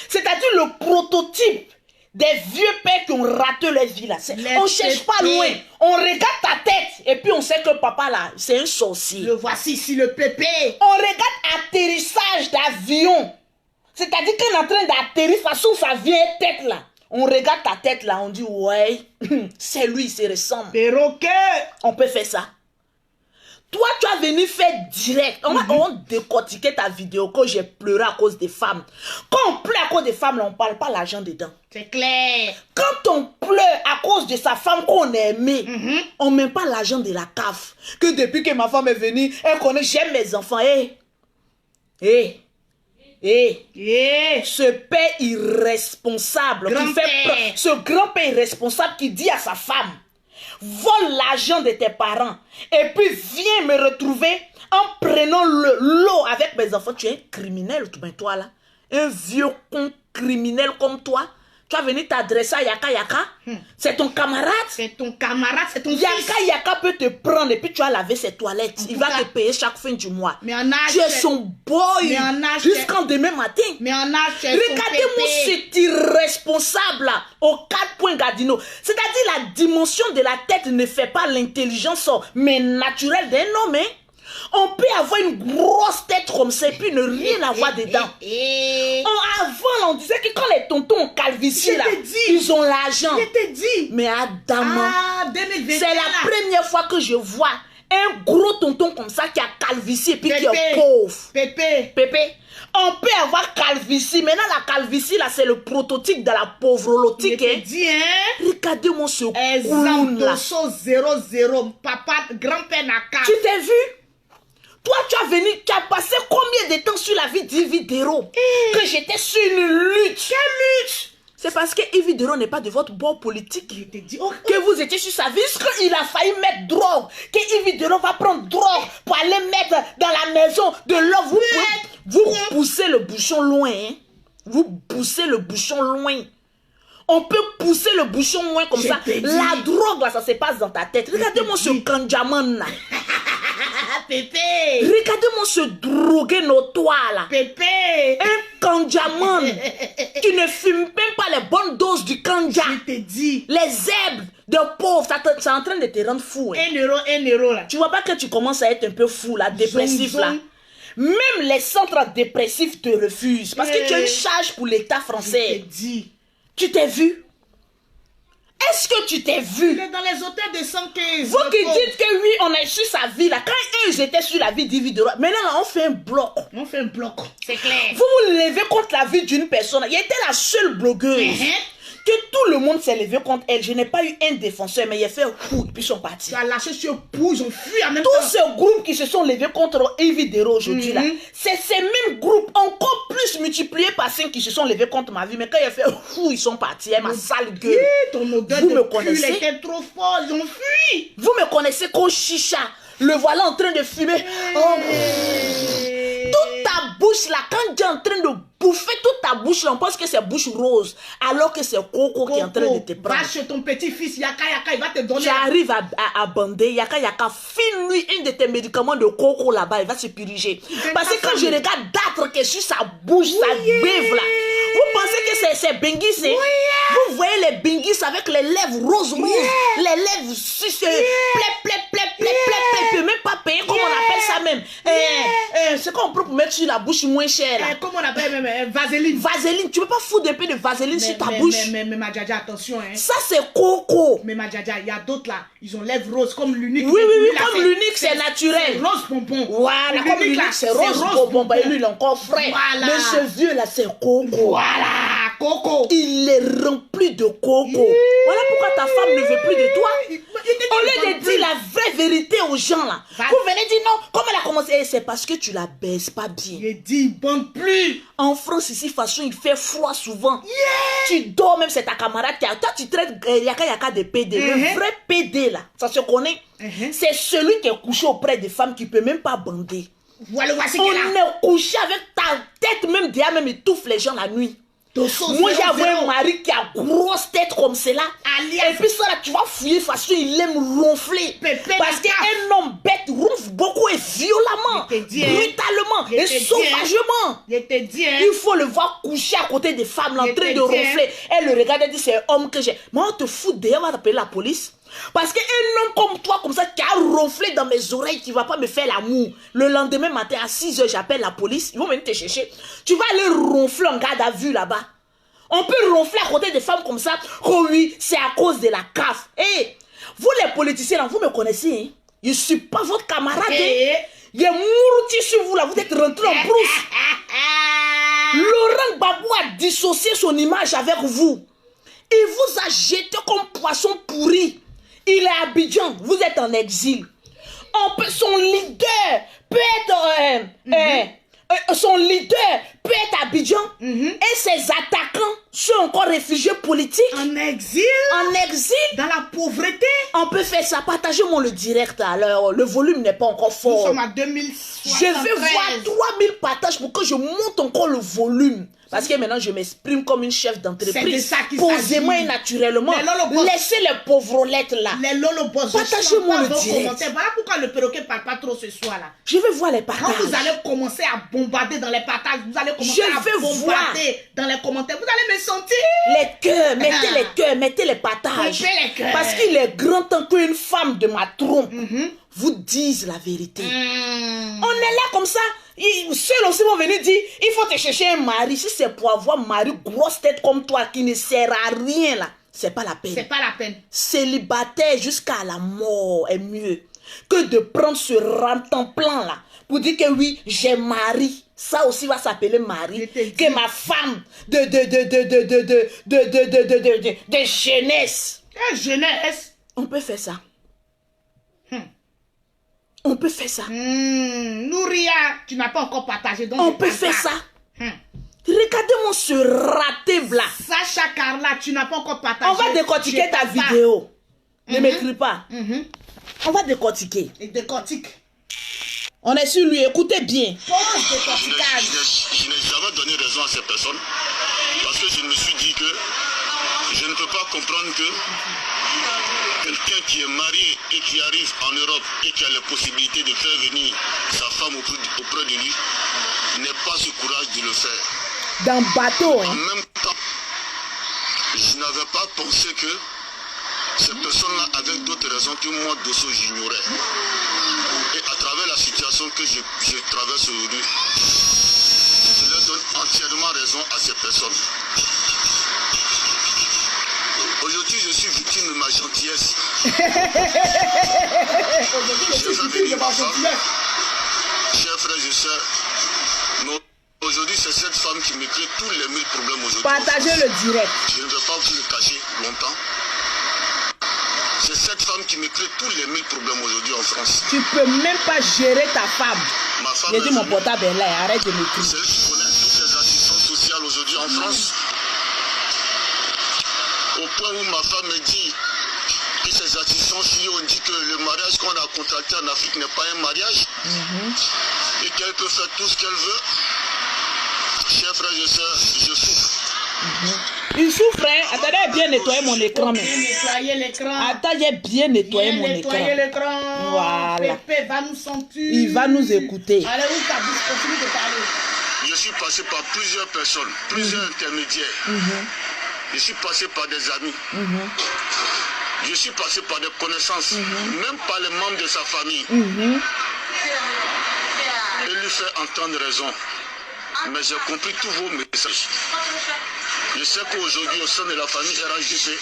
C'est-à-dire le prototype des vieux pères qui ont raté leur vie là. On ne cherche pas loin. On regarde ta tête et puis on sait que papa là, c'est un sorcier. Le voici ici, le pépé. On regarde atterrissage d'avion. C'est-à-dire qu'on est en train d'atterrir façon sa vieille tête là. On regarde ta tête là, on dit ouais, c'est lui, il se ressemble. Perroquet. On peut faire ça. Toi, tu as venu faire direct. On va décortiquer ta vidéo que j'ai pleuré à cause des femmes. Quand on pleure à cause des femmes, là, on ne parle pas l'argent dedans. C'est clair. Quand on pleure à cause de sa femme qu'on aimait, on ne met pas l'argent de la CAF. Que depuis que ma femme est venue, elle connaît, j'aime mes enfants. Ce père irresponsable, ce grand-père irresponsable qui dit à sa femme, vole l'argent de tes parents et puis viens me retrouver en prenant l'eau avec mes enfants. Tu es un criminel, toi là. Un vieux con criminel comme toi. Tu as venu t'adresser à Yaka. C'est ton camarade. C'est ton camarade, c'est ton fils. Yaka peut te prendre et puis tu as lavé ses toilettes. Il va te payer chaque fin du mois. Mais en âge, tu es son boy jusqu'en demain matin. Mais en âge, regardez-moi cet irresponsable là, aux 4 points Gardino. C'est-à-dire la dimension de la tête ne fait pas l'intelligence mais naturelle d'un homme. On peut avoir une grosse tête comme ça et puis ne rien avoir dedans. Avant, on disait que quand les tontons ont calvitie là, ils ont l'argent. Je te dis. Mais Adama, c'est la première fois que je vois un gros tonton comme ça qui a calvitie et puis qui est pauvre. Pépé. On peut avoir calvitie. Maintenant, la calvitie, là, c'est le prototype de la pauvreté. Regardez-moi ce clown là. 00. Papa, grand-père Naka. Tu t'es vu? Toi, tu as passé combien de temps sur la vie d'Yves Dero? Que j'étais sur une lutte. Quelle lutte? C'est parce que Yves Dero n'est pas de votre bord politique. Je te dis, que vous étiez sur sa vie. Il a failli mettre drogue. Que Yves Dero va prendre drogue pour aller mettre dans la maison de l'homme. Vous poussez le bouchon loin. Hein? Vous poussez le bouchon loin. On peut pousser le bouchon moins comme ça. La drogue, là, ça se passe dans ta tête. Regardez-moi ce kanjaman, là. Pépé. Regardez-moi ce drogué notoire, là. Pépé. Un kanjaman. Tu ne fumes même pas les bonnes doses du kanja. Je te dis. Les zèbres de pauvres, c'est en train de te rendre fou. Hein. 1 euro là. Tu vois pas que tu commences à être un peu fou, là, dépressif, là. Même les centres dépressifs te refusent. Parce que tu as une charge pour l'État français. Je te dis. Tu t'es vu? Est-ce que tu t'es vu? Il est dans les hôtels de 115. Vous qui dites que oui, on est sur sa vie, là. Quand eux, ils étaient sur la vie d'Ividoro, maintenant, là, on fait un bloc. On fait un bloc. C'est clair. Vous vous levez contre la vie d'une personne. Il était la seule blogueuse. Que tout le monde s'est levé contre elle. Je n'ai pas eu un défenseur, mais il a fait un coup et puis ils sont partis. Tu as lâché sur pou, ils ont fui en même temps. Tous ces groupes qui se sont levés contre Evidero aujourd'hui, là, c'est ces mêmes groupes encore plus multipliés par 5 qui se sont levés contre ma vie. Mais quand il a fait un coup, ils sont partis. Elle m'a sale gueule. Ton odeur Vous de me cul connaissez? était trop fort, ils ont fui. Vous me connaissez qu'au chicha. Le voilà en train de fumer. Oh. Toute ta bouche là, quand tu es en train de bouffer toute ta bouche là, on pense que c'est bouche rose, alors que c'est Coco qui est en train de te prendre. Va chez ton petit-fils, Yaka, il va te donner. Tu arrives à bander, Yaka, file-lui un de tes médicaments de Coco là-bas, il va se puriger. Parce que quand je regarde d'âtre que sur sa bouche, sa bève là, vous pensez que c'est Bengis, c'est... Vous voyez les Bengis avec les lèvres roses, les lèvres sucées, plep, même pas payer comme on appelle ça même. C'est qu'on peut mettre sur la bouche moins chère là. Comment on appelle même vaseline. Vaseline, tu peux pas foutre un peu de vaseline sur ta bouche. Mais ma djaja, attention hein. Ça c'est Coco. Mais ma djaja, il y a d'autres là, ils ont lèvres roses comme l'unique. Oui, comme l'unique c'est naturel. Rose bonbon. Voilà, comme l'unique c'est rose bonbon. Et lui il est encore frais. Voilà. Mais ce vieux là c'est Coco. Voilà, Coco. Il est rempli de Coco. Voilà pourquoi ta femme ne veut plus de toi. Au lieu de dire la vraie vérité aux gens là, vous venez dire non, comme elle a commencé, c'est parce que tu la baises pas bien. Il dit, bande plus. En France ici, façon il fait froid souvent. Tu dors même, c'est ta camarade. Toi tu traites Yaka de PD. Le vrai PD là, ça se connaît. C'est celui qui est couché auprès des femmes qui peut même pas bander. Voilà, voici on est couché avec ta tête même derrière, même étouffe les gens la nuit. Moi j'avais un mari qui a grosse tête comme cela. Et puis ça là tu vas fouiller façon il aime ronfler. Parce qu'un homme bête ronfle beaucoup et violemment, brutalement et sauvagement. Il faut le voir coucher à côté des femmes là, en train de ronfler. Elle le regarde et dit c'est un homme que j'ai. Mais on te fout derrière, on va t'appeler la police. Parce qu'un homme comme toi, comme ça, qui a ronflé dans mes oreilles, qui ne va pas me faire l'amour. Le lendemain matin, à 6 h, j'appelle la police. Ils vont venir te chercher. Tu vas aller ronfler en garde à vue là-bas. On peut ronfler à côté des femmes comme ça. Oh oui, c'est à cause de la CAF. Et vous les politiciens, là, vous me connaissez. Hein? Je ne suis pas votre camarade. Hein? Il y a mourouti sur vous là. Vous êtes rentré en brousse. Laurent Gbagbo a dissocié son image avec vous. Il vous a jeté comme poisson pourri. Il est à Abidjan, vous êtes en exil. Son leader peut être son leader peut être à Abidjan et ses attaquants sont encore réfugiés politiques. En exil? En exil? Dans la pauvreté? On peut faire ça. Partagez-moi le direct. Alors, le volume n'est pas encore fort. Nous sommes à 2073. Je vais voir 3000 partages pour que je monte encore le volume. Parce que maintenant, je m'exprime comme une chef d'entreprise. Posément et naturellement. Laissez les pauvrolettes là. Les lolobos. Partagez-moi le direct. Voilà pourquoi le perroquet ne parle pas trop ce soir là. Je vais voir les partages. Quand vous allez commencer à bombarder dans les partages, vous allez commencer à bombarder dans les commentaires, vous allez me sentir. Les cœurs, mettez les cœurs, mettez les partages. Parce qu'il est grand temps qu'une femme de ma trompe vous dise la vérité. On est là comme ça. Ceux aussi vont venir dire, il faut te chercher un mari. Si c'est pour avoir un mari grosse tête comme toi qui ne sert à rien là, c'est pas la peine. C'est pas la peine. Célibataire jusqu'à la mort est mieux que de prendre ce temps-plein là pour dire que oui, j'ai mari. Ça aussi va s'appeler mari. Que ma femme de jeunesse. Jeunesse. On peut faire ça. On peut faire ça. Nouria, tu n'as pas encore partagé. Donc on peut faire ça. Regardez-moi ce raté là. Sacha Carla, tu n'as pas encore partagé. On va décortiquer ta vidéo. Ne m'écris pas. On va décortiquer. Et décortique. On est sur lui, écoutez bien. Je n'ai jamais donné raison à ces personnes parce que je me suis dit que je pas comprendre que quelqu'un qui est marié et qui arrive en Europe et qui a la possibilité de faire venir sa femme auprès de lui n'ait pas ce courage de le faire. Dans bateau, En hein. même temps, je n'avais pas pensé que ces personnes-là avaient d'autres raisons que moi, Dosso, j'ignorais. Et à travers la situation que je traverse aujourd'hui, je leur donne entièrement raison à ces personnes. Aujourd'hui, je suis victime de ma gentillesse. Je veux bénir ma femme, chers frères et sœurs. Mais aujourd'hui, c'est cette femme qui me crée tous les 1000 problèmes aujourd'hui. Partagez le direct. Je ne vais pas vous le cacher longtemps. C'est cette femme qui me crée tous les 1000 problèmes aujourd'hui en France. Tu peux même pas gérer ta femme. Ma femme J'ai dit est mon venue. portable est là, arrête de C'est m'écrire. elle qui connaît toutes les assistances sociales aujourd'hui en France. Au point où ma femme me dit que ces assistances, si on dit que le mariage qu'on a contracté en Afrique n'est pas un mariage et qu'elle peut faire tout ce qu'elle veut. Chers frères et sœurs, je souffre. Il souffre, hein. Attendez, j'ai bien nettoyé mon écran. Bien Mais... nettoyer l'écran. Attends, j'ai bien nettoyé Bien mon nettoyer écran. l'écran. Voilà. Pépé va nous sentir. Il va nous écouter. Allez, où ta bouche continue de parler. Je suis passé par plusieurs personnes, plusieurs intermédiaires. Je suis passé par des amis. Je suis passé par des connaissances, même par les membres de sa famille. Et lui fait entendre raison. Mais j'ai compris tous vos messages. Je sais qu'aujourd'hui, au sein de la famille RHDP,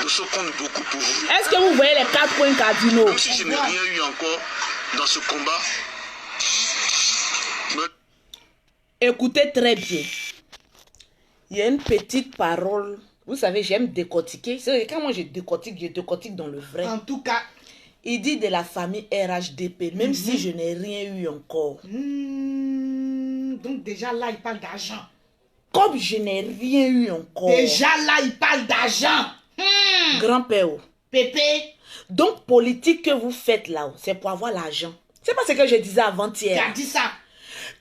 Dosso compte beaucoup pour vous. Est-ce que vous voyez les 4 points cardinaux? Même si je n'ai rien eu encore dans ce combat, mais Écoutez très bien. Il y a une petite parole. Vous savez, j'aime décortiquer. C'est quand moi je décortique dans le vrai. En tout cas. Il dit de la famille RHDP, même si je n'ai rien eu encore. Donc déjà là, il parle d'argent. Comme je n'ai rien eu encore. Déjà là, il parle d'argent. Grand-père. Pépé, Donc, politique que vous faites là, c'est pour avoir l'argent. C'est pas ce que je disais tu avant-hier. as dit ça.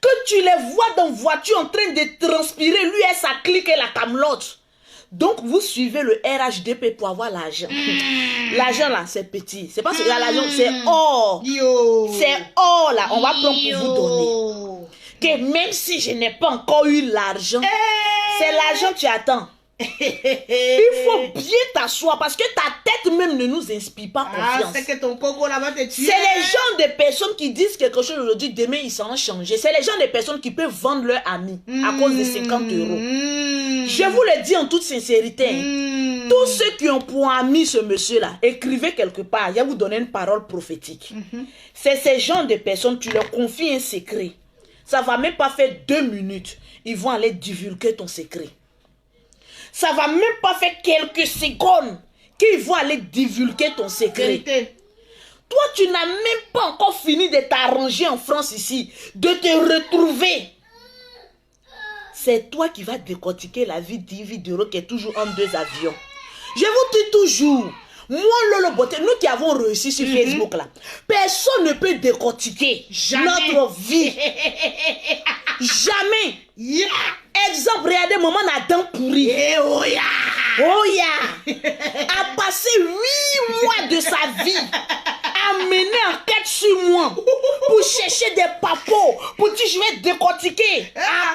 Que tu les vois dans voiture en train de transpirer, lui et sa clique et la camelote. Donc, vous suivez le RHDP pour avoir l'argent. L'argent là, c'est petit. C'est pas ce qu'il y a l'argent, c'est or. Yo. C'est or là, on va prendre pour vous donner. donner. Que même si je n'ai pas encore eu l'argent, c'est l'argent que tu attends. Il faut bien t'asseoir parce que ta tête même ne nous inspire pas Ah, confiance. c'est que ton coco là va te tuer. C'est les gens de personnes qui disent quelque chose aujourd'hui, demain ils s'en changent. C'est les gens de personnes qui peuvent vendre leur ami à cause de 50 euros. Je vous le dis en toute sincérité. Tous ceux qui ont pour ami ce monsieur-là, écrivez quelque part. Je vais vous donner une parole prophétique. C'est ces gens de personnes, tu leur confies un secret. Ça va même pas faire 2 minutes. Ils vont aller divulguer ton secret. Ça va même pas faire quelques secondes qu'ils vont aller divulguer ton secret. Vérité. Toi, tu n'as même pas encore fini de t'arranger en France ici, de te retrouver. C'est toi qui vas décortiquer la vie d'Ividoro qui est toujours en 2 avions. Je vous dis toujours, moi, Lolo Boté, nous qui avons réussi sur Facebook là, personne ne peut décortiquer notre vie. Jamais. Yeah. Exemple, regardez, maman a dents pourries. Eh, oh ya. Oh yeah! A passé 8 mois de sa vie à mener en quête sur moi pour chercher des papos, pour dire je vais décortiquer.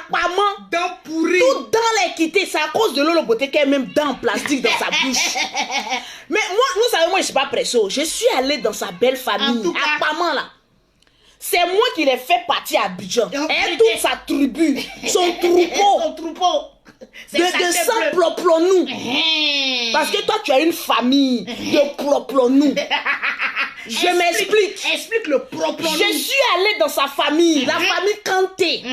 Apparemment, Dents pourries. tout dans les quittés, c'est à cause de Lolo Boté qu'elle a même dents en plastique dans sa bouche. Mais moi, vous savez, moi je suis pas presso. Je suis allée dans sa belle famille. En tout cas. Apparemment là. C'est moi qui l'ai fait partir à Abidjan. Et toute sa tribu, son troupeau. Son troupeau. De sang ploplonou. Parce que toi, tu as une famille de ploplonou. Je m'explique. Explique le propre. Je suis allée dans sa famille, la famille Kanté.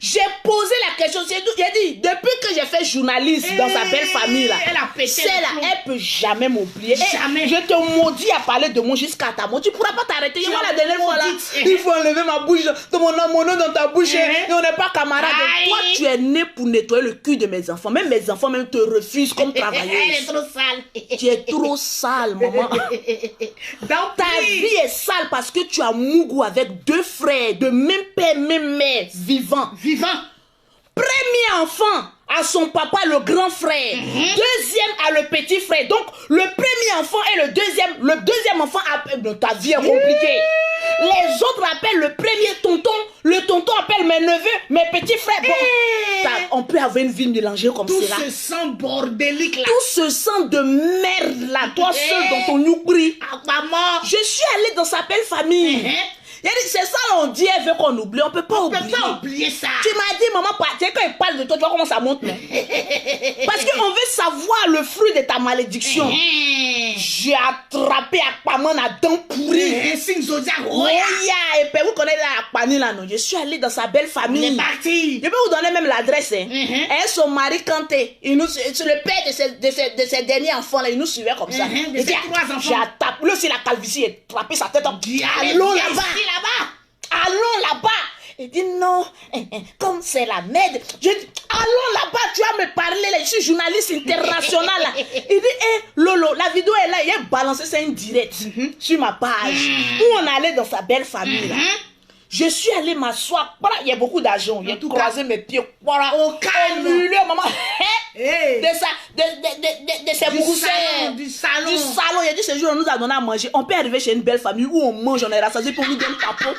J'ai posé la question, j'ai dit, depuis que j'ai fait journaliste dans sa belle famille là, Elle a pété celle-là, le plomb. elle peut jamais m'oublier. Jamais. Je te maudis à parler de moi jusqu'à ta mort. Tu pourras pas t'arrêter. Tu Moi as la dernière fois là, maudite. il faut enlever ma bouche, de mon nom dans ta bouche. Et on n'est pas camarades. Aïe. Toi, tu es né pour nettoyer le cul de mes enfants. Même mes enfants même te refusent comme Elle est travailleuse. trop sale. Tu es trop sale, maman. Dans Ta vie est sale parce que tu as mougou avec 2 frères de même père, même mère, vivants. Vivant. Premier enfant à son papa, le grand frère. Deuxième à le petit frère. Donc, le premier enfant et le deuxième enfant, ta vie est compliquée. Les autres appellent le premier tonton. Le tonton appelle mes neveux, mes petits frères. Bon, on peut avoir une vie mélangée comme Tout cela. ce sang bordélique là. Tout ce sang de merde là, toi seul dans ton oubli. Maman. Je suis allée dans sa belle famille. C'est ça, on dit, elle veut qu'on oublie. On peut pas oublier. On peut pas oublier ça. Tu m'as dit, maman, quand il parle de toi, tu vois comment ça monte, non? Parce qu'on veut savoir le fruit de ta malédiction. J'ai attrapé Akpaman à dents pourries. Signe zodiac. Et puis vous connaissez Akpani là, non? Je suis allée dans sa belle famille. On est parti. Je peux vous donner même l'adresse. Et son mari Kanté, c'est le père de ses derniers enfants là, il nous suivait comme ça. De ses 3 enfants. J'ai attrapé, lui aussi la calvitie, il a attrapé sa tête. Allons là-bas. Allons là-bas. Il dit non, comme c'est la merde. Je dis, allons là-bas, tu vas me parler là. Je suis journaliste international là. Il dit, Lolo, la vidéo est là. Il a balancé ça en direct sur ma page. Où on allait dans sa belle famille là. Je suis allée m'asseoir. Voilà, il y a beaucoup d'argent. Il a tout croisé mes pieds. Voilà. Au calme. Maman. De ses boussins. Du salon. Il a dit, ce jour, on nous a donné à manger. On peut arriver chez une belle famille où on mange, on est rassasié pour nous donner le capot.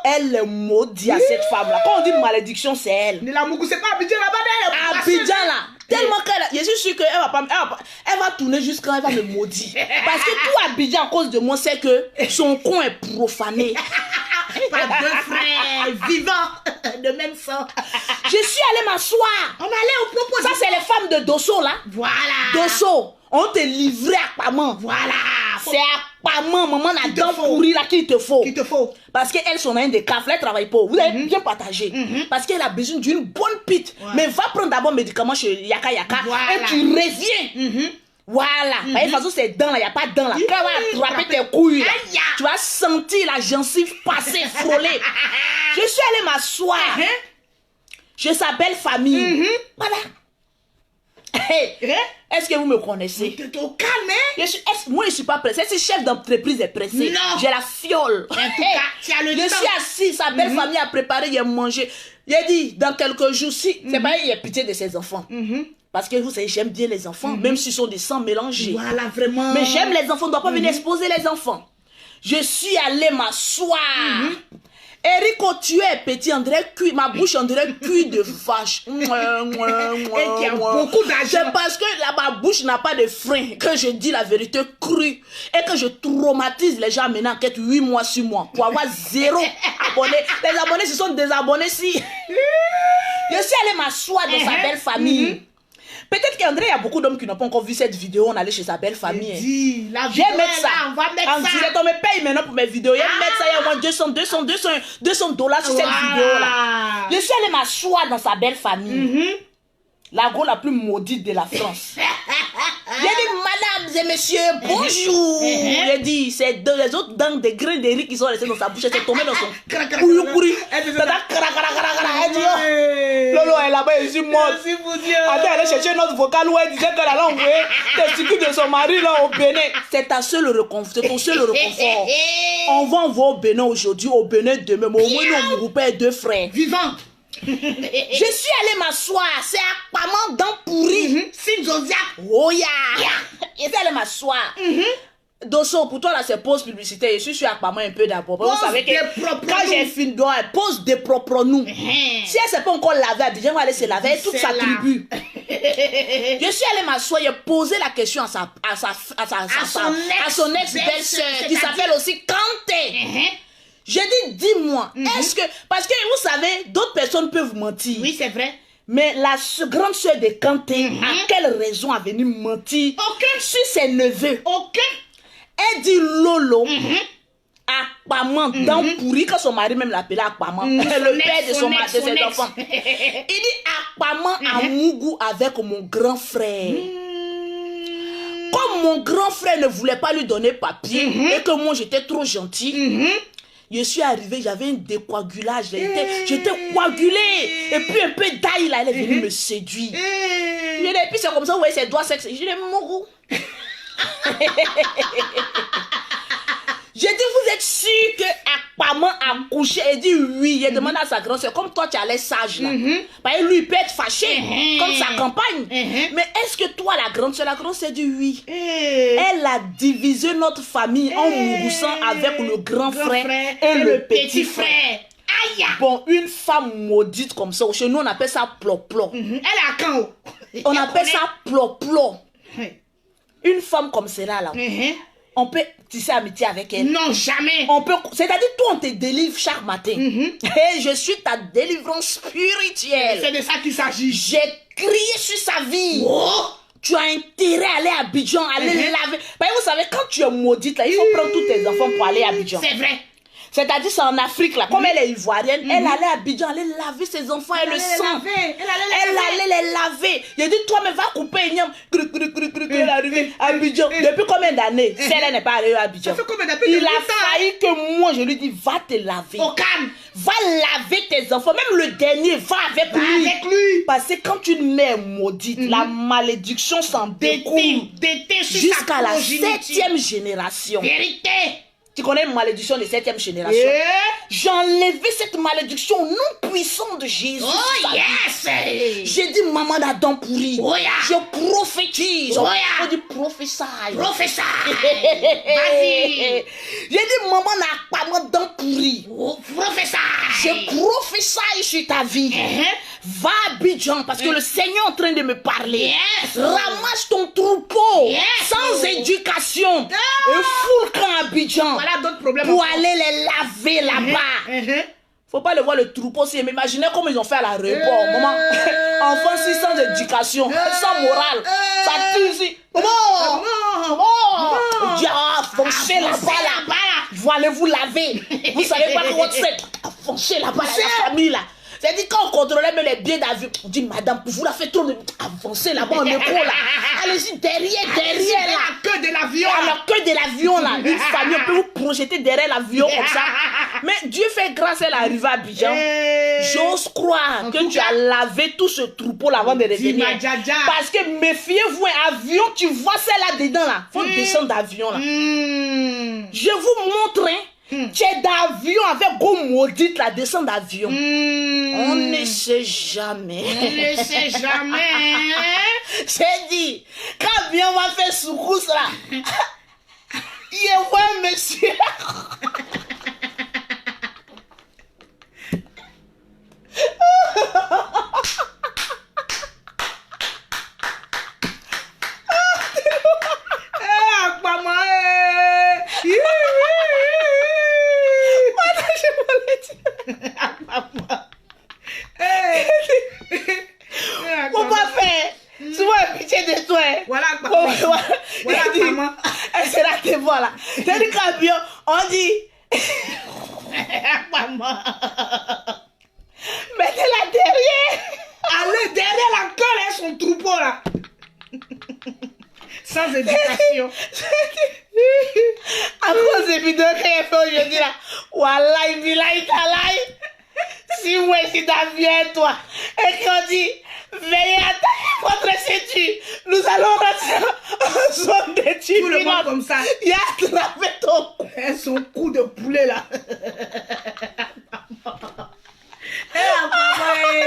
Elle est maudite à cette femme-là. Quand on dit malédiction, c'est elle. C'est pas Abidjan là-bas. Abidjan là. Tellement qu'elle, je suis sûre qu'elle elle va tourner jusqu'à elle va me maudire. Parce que tout Abidjan à cause de moi, c'est que son coin est profané. Pas deux frères vivants de même sang. Je suis allée m'asseoir. On allait au propos. Ça, c'est les femmes de Dosso là. Voilà. Dosso. On te livrait à Akpaman. Voilà. C'est Akpaman, maman, la dent pourrie là qu'il te faut. Qu'il te faut. Parce qu'elles sont dans des caves, elles travaillent pas. Vous avez bien partagé. Parce qu'elle a besoin d'une bonne pite. Mais va prendre d'abord médicaments chez Yaka Yaka. Voilà. Et tu reviens. Voilà. De toute façon, c'est dents là, il n'y a pas de dents là. Quand on va attraper tes couilles là, tu vas sentir la gencive passer, frôler. Je suis allée m'asseoir. Chez sa belle famille. Voilà. Est-ce que vous me connaissez? Tu au calme, moi, je ne suis pas pressée. Si chef d'entreprise est pressé, j'ai la fiole. En tout cas, tu as le temps. Je suis assise, sa belle famille a préparé, il a mangé. Il a dit, dans quelques jours, si, c'est pas il a pitié de ses enfants. Parce que vous savez, j'aime bien les enfants, même s'ils sont des sangs mélangés. Voilà, vraiment. Mais j'aime les enfants, on ne doit pas venir exposer les enfants. Je suis allée m'asseoir. Erico, tu es petit, on dirait cuit, ma bouche on dirait cuit de vache. Et qui a beaucoup d'argent. C'est parce que ma bouche n'a pas de frein que je dis la vérité crue et que je traumatise les gens maintenant enquête 8 mois sur moi pour avoir 0 abonnés. Les abonnés se sont désabonnés si. Je suis allée m'asseoir dans sa belle famille. Peut-être qu'André, il y a beaucoup d'hommes qui n'ont pas encore vu cette vidéo. On allait chez sa belle famille. Je vais mettre ça. On va mettre ça. Direct, on me paye maintenant pour mes vidéos. Je vais mettre ça. Il y a au moins $200 sur cette vidéo-là. Je suis allée m'asseoir dans sa belle famille. La go la plus maudite de la France. J'ai dit, mesdames et messieurs, bonjour. J'ai dit, c'est les autres dents de grains de riz qui sont restés dans sa bouche. C'est tombé dans son couille. Elle dit, Lolo est là-bas, je suis morte. Attends, elle est chercher notre vocal où elle disait qu'elle allait envoyer testicules de son mari là au Bénin. C'est ta seule réconfort. C'est ton seul réconfort. On va envoyer au Bénin aujourd'hui, au Bénin demain. Mais au moins, nous groupons 2 frères. Vivants. Je suis allée m'asseoir. C'est Akpaman dents pourries. Signe zodiac. Oh yeah. Je suis allée m'asseoir. Dosso, pour toi là c'est pause publicité. Je suis Akpaman un peu d'abord. Vous savez que quand j'ai fini, pose des propres nous. Si elle ne s'est pas encore lavée, Abidjan va aller se laver. Et toute sa tribu. Je suis allée m'asseoir. J'ai posé la question à son ex-belle-sœur qui s'appelle aussi Kanté. J'ai dit, dis-moi, est-ce que... Parce que vous savez, d'autres personnes peuvent mentir. Oui, c'est vrai. Mais la grande sœur de Kanté, à quelle raison a venu mentir sur ses neveux? Elle dit Lolo, Akpaman, dents pourries, quand son mari même l'appelait Akpaman, le père de ses enfants. Il dit Akpaman a Mougou avec mon grand frère. Comme mon grand frère ne voulait pas lui donner papier et que moi j'étais trop gentil, je suis arrivée, j'avais un décoagulage, j'étais coagulée. Et puis un peu d'ail là, elle est venue me séduire. Et puis c'est comme ça, vous voyez ses doigts secs. Je dis, Mougou. J'ai dit, vous êtes sûr que maman a couché et dit oui. Il demande à sa grande soeur, comme toi tu as l'air sage là. Parce que lui il peut être fâché comme sa campagne. Mais est-ce que toi la grande soeur dit oui? Elle a divisé notre famille en moussant avec le grand frère et le petit frère. Aïe. Bon, une femme maudite comme ça, chez nous on appelle ça plop-plop. Elle est à quand? On appelle ça plop-plop. Une femme comme celle-là, là, on peut tisser amitié avec elle. Non, jamais. On peut, c'est-à-dire, toi, on te délivre chaque matin. Et je suis ta délivrance spirituelle. C'est de ça qu'il s'agit. J'ai crié sur sa vie. Tu as intérêt à aller à Abidjan, aller laver. Parce que vous savez, quand tu es maudite, là, il faut prendre tous tes enfants pour aller à Abidjan. C'est vrai. C'est-à-dire, c'est en Afrique, là. Comme elle est ivoirienne, elle allait à Abidjan, aller laver ses enfants et le sang. Elle allait les laver. Il a dit, toi, mais va couper, elle est arrivée à Abidjan. Depuis combien d'années? Si elle n'est pas arrivée à Abidjan. Il a failli que moi, je lui dis, va te laver. Au calme. Va laver tes enfants. Même le dernier, va avec lui. Parce que quand une mère maudite, la malédiction s'en découle jusqu'à la 7e génération. Vérité. Tu connais une malédiction de 7e génération? J'ai enlevé cette malédiction au nom puissant de Jésus. Oh yes! J'ai dit maman d'Adam pourri. Oh yeah. Je prophétise. Oh yeah. Je dis prophétie. Professeur. Vas-y. J'ai dit maman n'a pas d'Adam pourri. Oh, professeur. Je prophétie sur ta vie. Va à Abidjan parce que le Seigneur est en train de me parler. Ramasse ton troupeau sans éducation et foule quand Abidjan. Voilà d'autres problèmes. Pour aller les laver là-bas. Faut pas le voir le troupeau. Si imaginez comment ils ont fait à l'aéroport. Maman, enfant si sans éducation, sans morale, ça tue ici. Maman, foncez là-bas. Vous allez vous laver. Vous savez pas comment c'est. Foncez là-bas, la famille là. C'est-à-dire quand on contrôlait même les billets d'avion, on dit madame, vous la faites trop avancer là-bas en épaule là. Allez-y derrière là. La queue de l'avion. À la queue de l'avion là. Une famille, on peut vous projeter derrière l'avion comme ça. Mais Dieu fait grâce, elle est arrivée à Abidjan. J'ose croire que tu as lavé tout ce troupeau là avant de revenir. Parce que méfiez-vous, un avion, tu vois celle là dedans là. Faut descendre d'avion là. Je vous montre, hein. Tu es d'avion avec gros maudite la descente d'avion. On ne sait jamais. On ne sait jamais. J'ai dit, quand bien on va faire soukous là, il voit un monsieur. Faut pas faire. Tu vois pitié de toi. Voilà, voilà, maman. Elle sera te voilà. C'est du camion. On dit. Maman. Mettez-la derrière. Allez derrière la gueule et son troupeau là. Sans éducation. À cause des vidéos qu'elle fait aujourd'hui là. Wallahi, billahi, talaï. Si moi, si d'avion toi. Et qu'on dit, veillez à votre ceinture. Nous allons rentrer en zone d'études. Tout le monde comme ça. Il a attrapé ton cou. Et son cou de poulet là.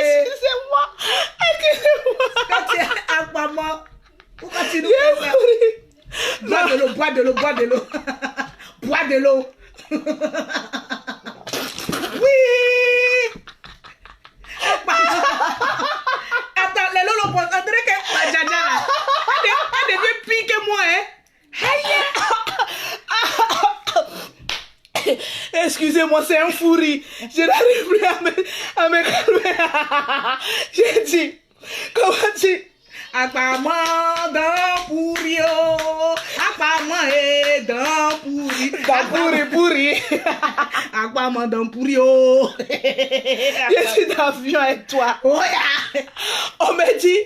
Excusez-moi. Quand tu es à maman, pourquoi tu nous fais ça? Bois de l'eau. Bois de l'eau. Oui. Attends, les lolos, on dirait que la Jaja là, elle devient pire que moi, hein. Excusez-moi, c'est un fou rire. Je n'arrive plus à me calmer. J'ai dit, comment tu... Apparemment dans Pourio, apparemment dans Pourri, dans Pourri, apparemment dans Pourio. Je suis d'avion avec toi. Oh yeah. On m'a dit,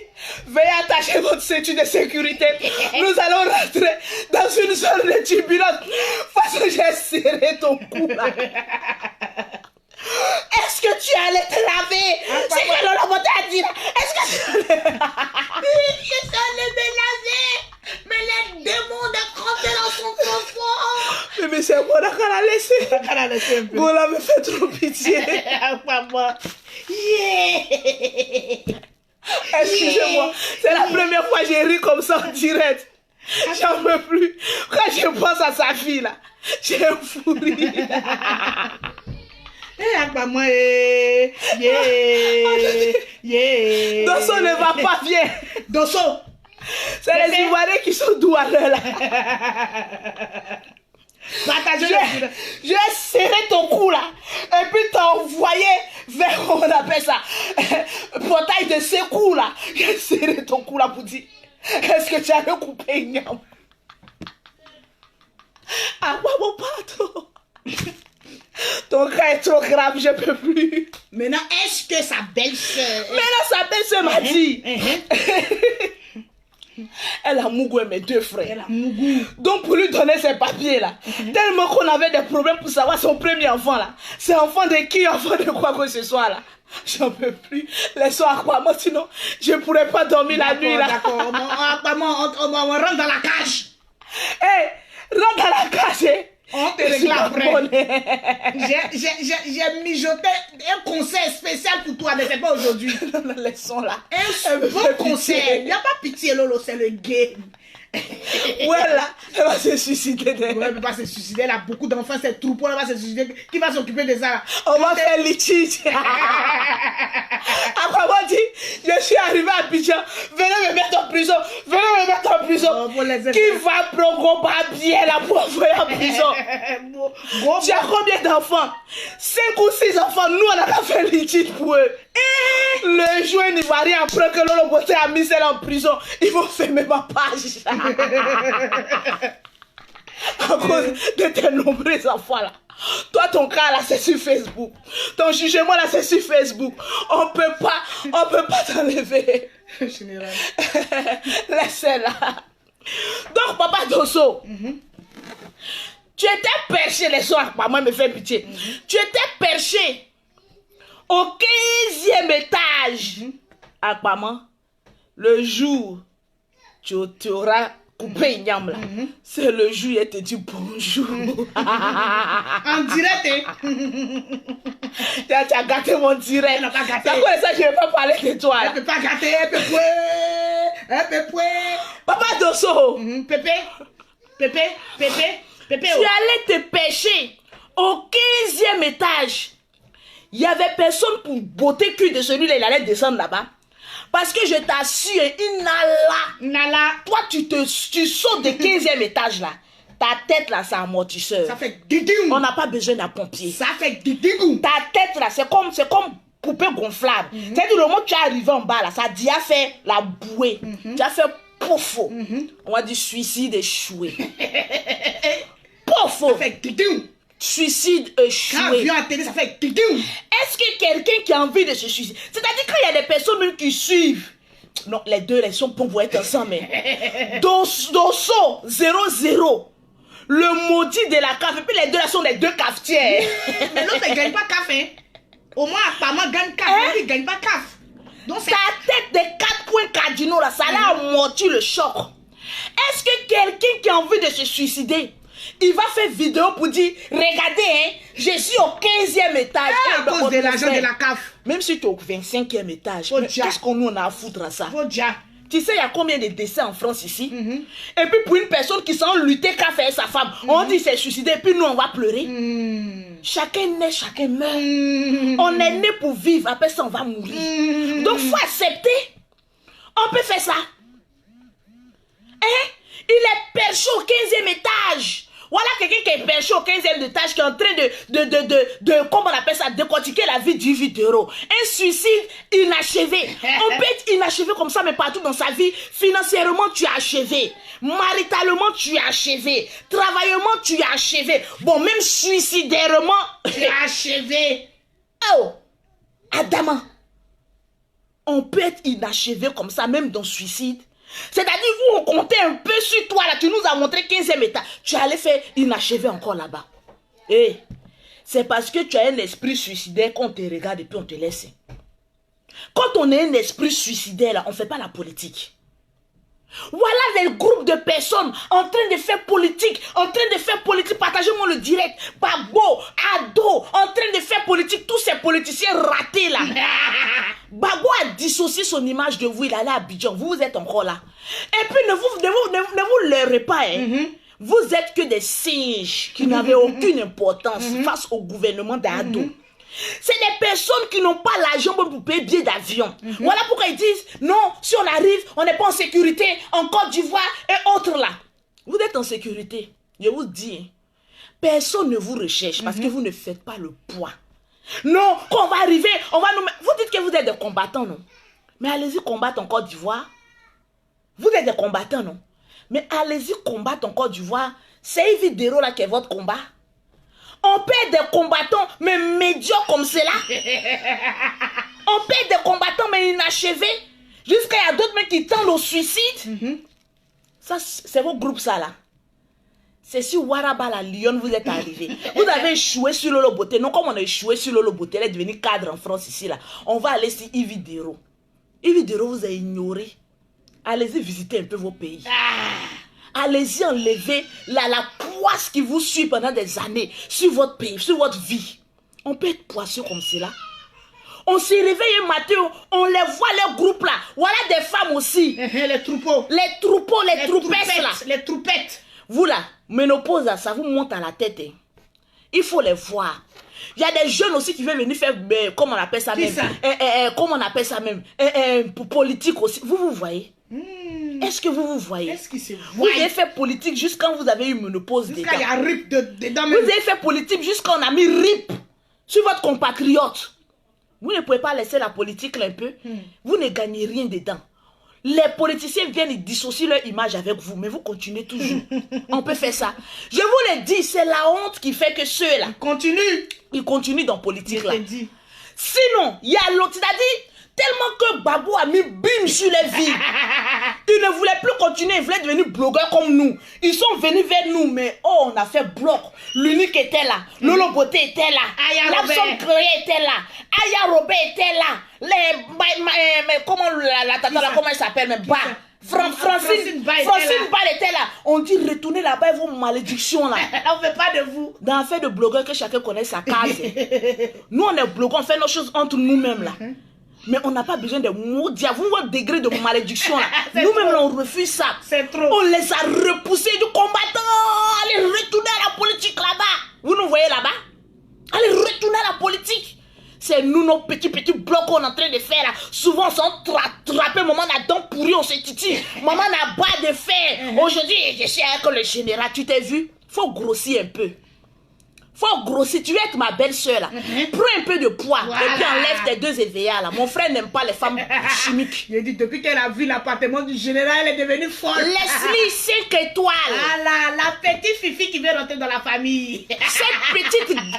veuillez attacher votre ceinture de sécurité. Nous allons rentrer dans une zone de turbulence parce que j'ai serré ton cou là. Est-ce que tu allais te laver? C'est que l'on t'a dit là. Est-ce que tu allais... Je allais me laver. Mais les démons de tremper dans son profond. Mais c'est bon, d'accord, la laisser. D'accord, la laisser un peu. Bon, là, me fait trop pitié. Maman. Yeah. Excusez-moi, c'est la première fois que j'ai ri comme ça en direct. J'en peux plus. Quand je pense à sa fille, là, j'ai un fou rire. Maman, yeah. Dosso ne va pas bien. Dosso. C'est les Ivoiriens qui sont doux à l'heure, là. Je vais serrer ton cou là et puis t'envoyer vers, on appelle ça, portail de secours là. Je vais serrer ton cou là pour dire, est-ce que tu as recoupé une yam? Ah, mon pardon. Ton cas est trop grave, je peux plus. Maintenant, est-ce que sa belle-sœur... Maintenant, sa belle-sœur m'a dit... Elle a Mougou et mes deux frères. Elle a Mougou. Donc pour lui donner ses papiers là, tellement qu'on avait des problèmes pour savoir son premier enfant là. C'est enfant de qui, enfant de quoi que ce soit là. J'en peux plus. Laisse-moi à quoi, moi sinon je pourrais pas dormir la nuit là. D'accord, on rentre dans la cage. Hé, rentre dans la cage. On te règle après. J'ai mijoté un conseil spécial pour toi, mais c'est pas aujourd'hui. Laissons là. Un bon conseil. Il n'y a pas pitié, Lolo, c'est le game. Ouais, là, elle va se suicider. Ouais, elle va pas se suicider. Elle a beaucoup d'enfants, cette troupeau, elle va se suicider. Qui va s'occuper de ça? On va faire litige. Après, moi, dit, je suis arrivé à Abidjan. Venez me mettre en prison. Venez me mettre en prison. Qui va prendre gros papier là pour envoyer en prison? Tu as combien d'enfants? 5 ou 6 enfants. Nous, on a pas fait litige pour eux. Le jour ivoirien, après que Lolo Bossé a mis celle en prison, ils vont fermer ma page. À cause de tes nombreux enfants là. Toi, ton cas là, c'est sur Facebook. Ton jugement là, c'est sur Facebook. On peut pas t'enlever. Général. Laissez là. Donc, papa Dosso, tu étais perché les soirs. Maman me fait pitié. Tu étais perché au 15e étage. À maman, le jour, tu auras coupé une yam là. C'est le jour où elle te dit bonjour. En direct, Tu as gâté mon direct. Elle n'a pas gâté. C'est pour ça que je ne vais pas parler de toi. Elle peut pas gâter, elle peut pouer. Papa Dosso, Pépé. tu allais te pêcher au 15e étage. Il n'y avait personne pour botter cul de celui-là, il allait descendre là-bas. Parce que je t'assure, Nala. toi tu sautes de 15e étage là. Ta tête là, c'est amortisseur. Ça fait diding. On n'a pas besoin d'un pompier. Ça fait diding. Ta tête là, c'est comme poupée gonflable. C'est-à-dire le moment où tu es arrivé en bas là, ça a déjà fait la bouée. Tu as fait pouf. On va dire suicide échoué. Pouf. Ça fait diding. Suicide Quand échoué. on vient à la télé, ça fait diding. Est-ce que quelqu'un qui a envie de se suicider, c'est-à-dire quand il y a des personnes même qui suivent, non, les deux, ils sont pour être ensemble, mais Dosso 0-0, le maudit de la cave, et puis les deux là sont les deux cafetières. Mais l'autre, elle ne gagne pas café. Au moins, apparemment, gagne café, mais il ne gagne pas café. Donc, Ta tête des 4 points cardinaux là, ça a amorti le choc. Est-ce que quelqu'un qui a envie de se suicider, il va faire vidéo pour dire, regardez, hein, je suis au 15e étage. à cause de l'argent de la CAF. Même si tu es au 25e étage, Oh, qu'est-ce qu'on nous a à foutre à ça? Faut déjà. Tu sais, il y a combien de décès en France ici? Et puis pour une personne qui s'en lutter qu'a fait sa femme, on dit c'est suicidé, puis nous on va pleurer. Chacun naît, chacun meurt. On est né pour vivre, après ça on va mourir. Donc faut accepter. On peut faire ça. Hein? Il est perché au 15e étage. Voilà quelqu'un qui est perché au 15e étage, qui est en train de comment on appelle ça, décortiquer la vie du vidéo. Un suicide inachevé. On peut être inachevé comme ça, mais partout dans sa vie. Financièrement, tu es achevé. Maritalement, tu es achevé. Travaillement, tu es achevé. Bon, même suicidairement, Tu es achevé. Oh, Adama, on peut être inachevé comme ça, même dans le suicide. C'est-à-dire, vous, on comptait un peu sur toi, là, tu nous as montré 15e état. Tu allais faire inachevé encore là-bas. Et c'est parce que tu as un esprit suicidaire qu'on te regarde et puis on te laisse. Quand on a un esprit suicidaire, là, on ne fait pas la politique. Voilà des groupes de personnes en train de faire politique, partagez-moi le direct. Babo, Ado, en train de faire politique, tous ces politiciens ratés là. Babo a dissocié son image de vous, il allait à Abidjan, vous êtes encore là. Et puis ne vous leurrez pas, hein. Vous êtes que des singes qui n'avaient aucune importance face au gouvernement d'Ado. C'est des personnes qui n'ont pas l'argent pour payer billet d'avion. Voilà pourquoi ils disent, non, si on arrive, on n'est pas en sécurité en Côte d'Ivoire et autres là. Vous êtes en sécurité. Je vous dis, personne ne vous recherche parce que vous ne faites pas le poids. Non, quand on va arriver, on va nous... Vous dites que vous êtes des combattants, non? Mais allez-y combattre en Côte d'Ivoire. Vous êtes des combattants, non? Mais allez-y combattre en Côte d'Ivoire. C'est une vidéo là qui est votre combat. On perd des combattants, mais médiocres comme cela. On perd des combattants, mais inachevés. Jusqu'à il y a d'autres mecs qui tendent au suicide. Ça, c'est vos groupes, ça, là. C'est sur Waraba, la Lyon, vous êtes arrivés. Vous avez échoué sur Lolo Beauté. Non, comme on a échoué sur Lolo Beauté, elle est devenue cadre en France, ici, là. On va aller sur Yves Dero. Yves Dero vous a ignoré. Allez-y visiter un peu vos pays. Allez-y enlever la poisse qui vous suit pendant des années sur votre pays, sur votre vie. On peut être poisseux comme cela. On s'y réveille un matin, on les voit, les groupes là. Voilà des femmes aussi. Les troupeaux. Les troupeaux, les troupettes là. Les troupettes. Vous là, ménopause, ça vous monte à la tête. Hein. Il faut les voir. Il y a des jeunes aussi qui veulent venir faire, comment on appelle ça même? Comment on appelle ça même? Politique aussi. Vous voyez? Est-ce que vous voyez? Est-ce qu'il se voit? Vous avez fait politique jusqu'à quand vous avez eu ménopause dedans. Il y a RIP dedans. Vous avez fait politique jusqu'à on a mis RIP sur votre compatriote. Vous ne pouvez pas laisser la politique là un peu. Vous ne gagnez rien dedans. Les politiciens viennent et dissocient leur image avec vous, mais vous continuez toujours. On peut faire ça. Je vous le dis, c'est la honte qui fait que ceux-là... Ils continuent dans la politique là. Sinon, il y a l'autre, c'est-à-dire... Tellement que Babou a mis bim sur les vies. Ils ne voulaient plus continuer, ils voulaient devenir blogueurs comme nous. Ils sont venus vers nous, mais oh, on a fait bloc. L'unique était là, Lolo Beauté était là, l'Abson Créé était là, Aya Robert était là, comment la tata là, comment elle s'appelle, mais Francine Ball était là. On dit retournez là-bas et vos malédictions là. On ne veut pas de vous. Dans l'affaire de blogueurs, que chacun connaît sa case. Nous on est blogueurs, on fait nos choses entre nous-mêmes là. Mais on n'a pas besoin de maudits. Vous voyez votre degré de malédiction là. Nous-mêmes on refuse ça. C'est trop. On les a repoussés du combattant. Allez retourner à la politique là-bas. Vous nous voyez là-bas? Allez retourner à la politique. C'est nous nos petits blocs qu'on est en train de faire là. Souvent on s'en trappe. Maman a dents pourries, on se titille. Maman n'a pas de fer. Aujourd'hui je suis avec le général. Tu t'es vu? Faut grossir un peu. Faut grossir, tu veux être ma belle-sœur là. Prends un peu de poids et puis enlève tes deux éveillats là. Mon frère n'aime pas les femmes chimiques. Il dit depuis qu'elle a vu l'appartement du général, elle est devenue folle. Laisse-lui 5 étoiles. Ah là, la petite fifi qui veut rentrer dans la famille.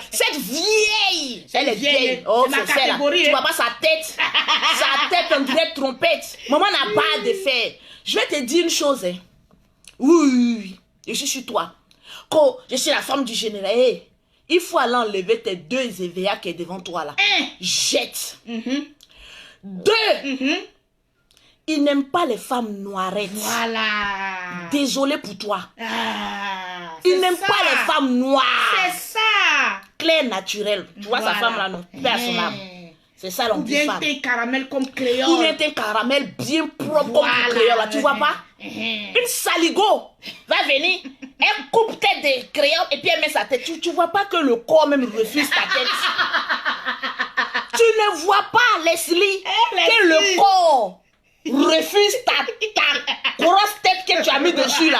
Cette vieille. Elle est vieille. Oh, c'est celle là. Tu vois pas sa tête. Sa tête on dirait trompette. Maman n'a pas de fer. Je vais te dire une chose. Hein. Oui, je suis sur toi. Quand je suis la femme du général. Hey. Il faut aller enlever tes deux éveillats qui est devant toi là. Jette. 2. Il n'aime pas les femmes noirettes. Voilà. Désolé pour toi. Il n'aime pas les femmes noires. C'est ça. Claire naturelle. Tu vois sa femme là, non? Personnable. C'est ça l'on dit femme. Ou bien teint caramel comme Cléole. Ou bien teint caramel bien propre comme Cléole là. Tu vois pas? Une saligo va venir. Elle coupe tête de crayon et puis elle met sa tête. Tu vois pas que le corps même refuse ta tête. Tu ne vois pas, Leslie, que le corps refuse ta grosse tête que tu as mis dessus là.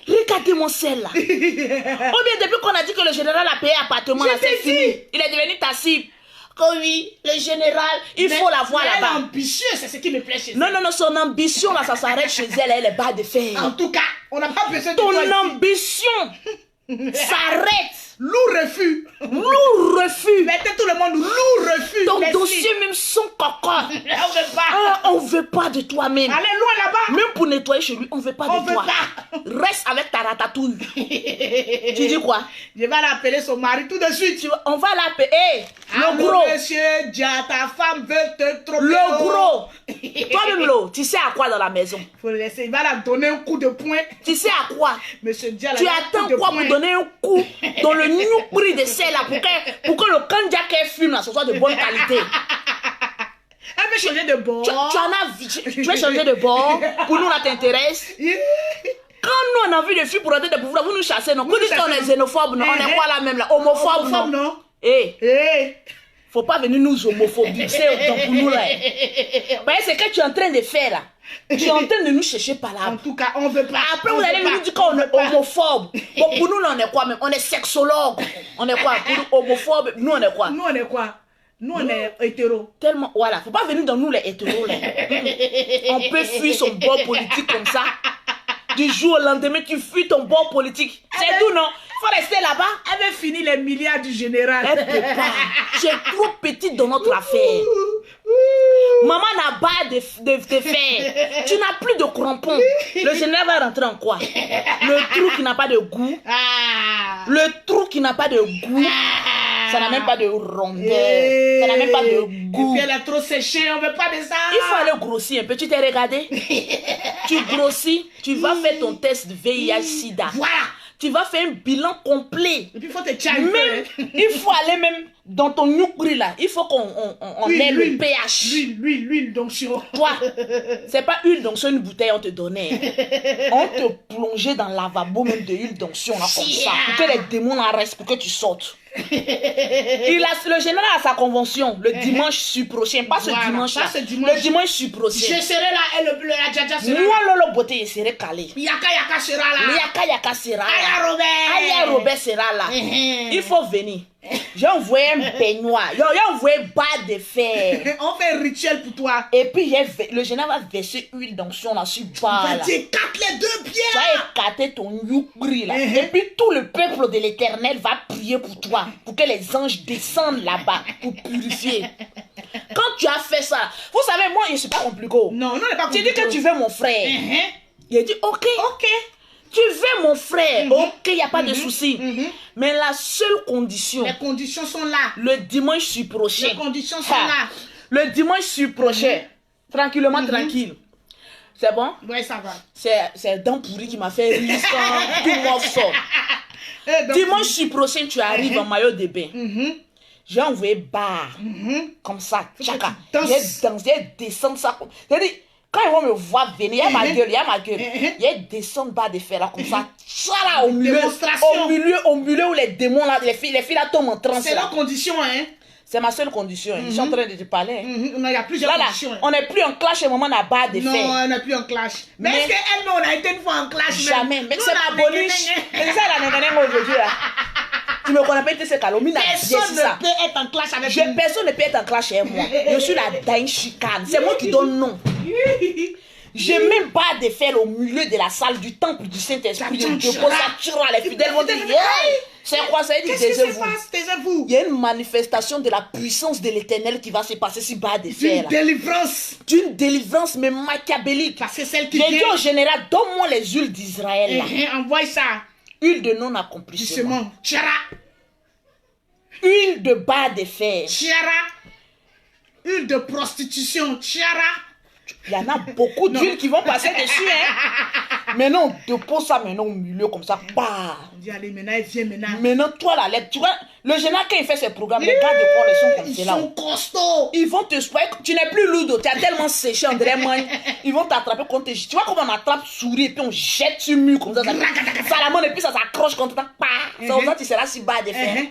Regardez-moi celle-là. Ou bien depuis qu'on a dit que le général a payé appartement là, c'est fini. Il est devenu ta cible. Que oui, le général, il faut la voir là-bas. Elle est ambitieuse, c'est ce qui me plaît chez elle. Non, son ambition là, ça s'arrête chez elle, elle est bas de fer. En tout cas, on n'a pas besoin de ton ambition s'arrête Lourd refus. Lourd refus. Mettez tout le monde lourd refus. Ton Merci. dossier même sans caca. On veut pas. Ah, on veut pas de toi-même. Allez loin là-bas. Même pour nettoyer chez lui, on veut pas On de veut toi. pas. Reste avec ta ratatouille. Tu dis quoi? Je vais l'appeler son mari tout de suite. On va l'appeler. Hey, Ah, le gros. monsieur, dia, ta femme veut te tromper. Le gros. Toi-même, l'eau, tu sais à quoi dans la maison? Faut le laisser. Il va la donner un coup de poing. Tu sais à quoi? Monsieur Dia, Tu attends quoi pour donner un coup dans le new prix de sel là pour que le candidat qu'elle fume là, ce soit de bonne qualité? Elle veut changer de bord. Tu en as vu, tu veux changer de bord? Pour nous, là, t'intéresse? Quand nous, on a vu des filles pour donner des pouvoirs, vous nous chassez, non? Vous dites qu'on est xénophobe, non? On est quoi là même là? Homophobe, non? non? Eh, Eh. faut pas venir nous homophobiser autant pour nous là. Voyez ce que tu es en train de faire là. Tu es en train de nous chercher par là. En tout cas, on veut pas. Après, vous allez nous dire qu'on est homophobe. Bon, pour nous, là, on est quoi même? On est sexologue. On est quoi? Pour nous, homophobe, nous, on est quoi? Nous, on est quoi? Nous, on est hétéro. Tellement, voilà. Faut pas venir dans nous les hétéros là. On peut fuir son bord politique comme ça. Du jour au lendemain, tu fuis ton bord politique. C'est tout, non? Il faut rester là-bas. Elle veut finir les milliards du général. Elle peut pas. Tu es trop petite dans notre affaire. Maman n'a pas de faire. Tu n'as plus de crampons. Le général va rentrer en quoi? Le trou qui n'a pas de goût. Ah. Le trou qui n'a pas de goût. Ça n'a même pas de rondeur. Ça n'a même pas de goût. Et puis elle a trop séché, on veut pas de ça. Il faut aller grossir un peu. Tu t'es regardé? Tu grossis, tu vas faire ton test de VIH-Sida. Voilà. Tu vas faire un bilan complet. Et puis il faut te tchaler. Même, il faut aller même dans ton noukri là. Il faut qu'on ait le pH. L'huile d'onction. Toi, c'est pas huile d'onction, une bouteille on te donnait. On te plongeait dans le lavabo même de huile d'onction là comme ça. Pour que les démons en restent, pour que tu sortes. Le général a sa convention le dimanche prochain. Pas ce dimanche là. Le dimanche prochain. Je serai là et la Djadja sera là. Moi, Lolo Beauté, il serait calé. Yaka sera là. Yaka sera là. Aya Robert. Aya Robert sera là. Il faut venir. J'ai envoyé un peignoir. J'ai envoyé bas de fer. On fait un rituel pour toi. Et puis, le général va verser huile d'onction là sur bas. Va t'écarter les deux pieds. Tu vas écarter ton youkri là. Et puis, tout le peuple de l'éternel va prier pour toi. Pour que les anges descendent là-bas. Pour purifier. Quand tu as fait ça, vous savez, moi, je ne suis pas compliqué. Non, non, n'est pas Tu compliqué. dis que tu veux mon frère. Il a dit, ok. Ok. Tu veux mon frère, ok, il n'y a pas de souci. Mais la seule condition, Les conditions sont là. le dimanche prochain. Les conditions sont là. Le dimanche prochain, tranquillement, tranquille. C'est bon? Ouais, ça va. C'est Dent Pourri qui m'a fait rire sans tout morceau. Dimanche prochain, tu arrives en maillot de bain. J'ai envoyé bar, comme ça, tchaka. J'ai dansé, descendre ça. C'est-à-dire, quand ils vont me voir venir, il y a ma gueule, il y a ma gueule. Il y a descendre bas de fer là, comme ça. Tchala, au milieu où les démons là, les filles là tombent en transe. C'est leur condition, hein. C'est ma seule condition. Je suis en train de te parler. Non, il y a plusieurs conditions. On n'est plus en clash et maman n'a pas de fer. Non, on n'est plus en clash. Mais est-ce qu'elle, on a été une fois en clash? Jamais. Mais c'est ma boniche. C'est ça la néganéga aujourd'hui là. Tu me connais pas, tu sais calomnie. Personne ne peut être en clash avec nous. Personne ne peut être en clash avec moi. Je suis la daine chicane. C'est moi qui donne nom. J'ai même pas de fer au milieu de la salle du temple du Saint-Esprit. Les fidèles vont dire, c'est quoi ça? Qu'est-ce qui se passe? Taisez-vous. Il y a une manifestation de la puissance de l'éternel qui va se passer si bas de fer. D'une délivrance. D'une délivrance, mais machiavélique. Parce que celle qui j'ai vient... dit au général, donne-moi les huiles d'Israël. Envoie ça. Huile de non-accomplissement. Tchara. Huile de bas de fer. Tchara. Huile de prostitution. Tchara. Il y en a beaucoup d'huiles qui vont passer dessus, hein. Maintenant, on dépose ça maintenant au milieu comme ça. Bah. On dit, allez, maintenant, elle vient maintenant. Maintenant, toi, la lettre, tu vois, le général, quand il fait ses programmes, les gars de corps, ils sont comme ils là. sont costauds. Ils vont te spoiler. Tu n'es plus lourd, tu as tellement séché, on dirait moi. Ils vont t'attraper contre tes... Tu vois comment on attrape souris et puis on jette sur le mur comme ça. Ça la monte et puis ça s'accroche contre toi. Ça aux autres, tu seras si bas de fer.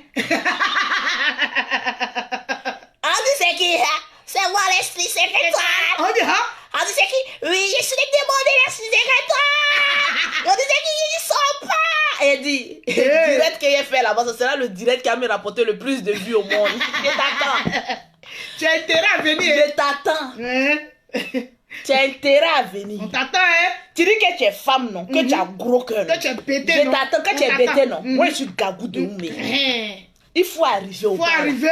On dit c'est qui, hein? C'est moi l'esprit secrétaire. On dit, hein? On dit c'est qui? Oui, je suis le démon de l'esprit secrétaire. On dit c'est qui? Ils sont pas. Et dit, le direct qu'il a fait là-bas, ce sera le direct qui a me rapporté le plus de vues au monde. Je t'attends. Tu as intérêt à venir. Je t'attends. Tu as intérêt à venir. On t'attend, hein? Tu dis que tu es femme, non? Que tu as gros cœur. Que tu es pété, Je non? t'attends, que tu es On bêté, t'attend. non? Moi, je suis gagou de Oumé. Il faut arriver au Faut bar. arriver.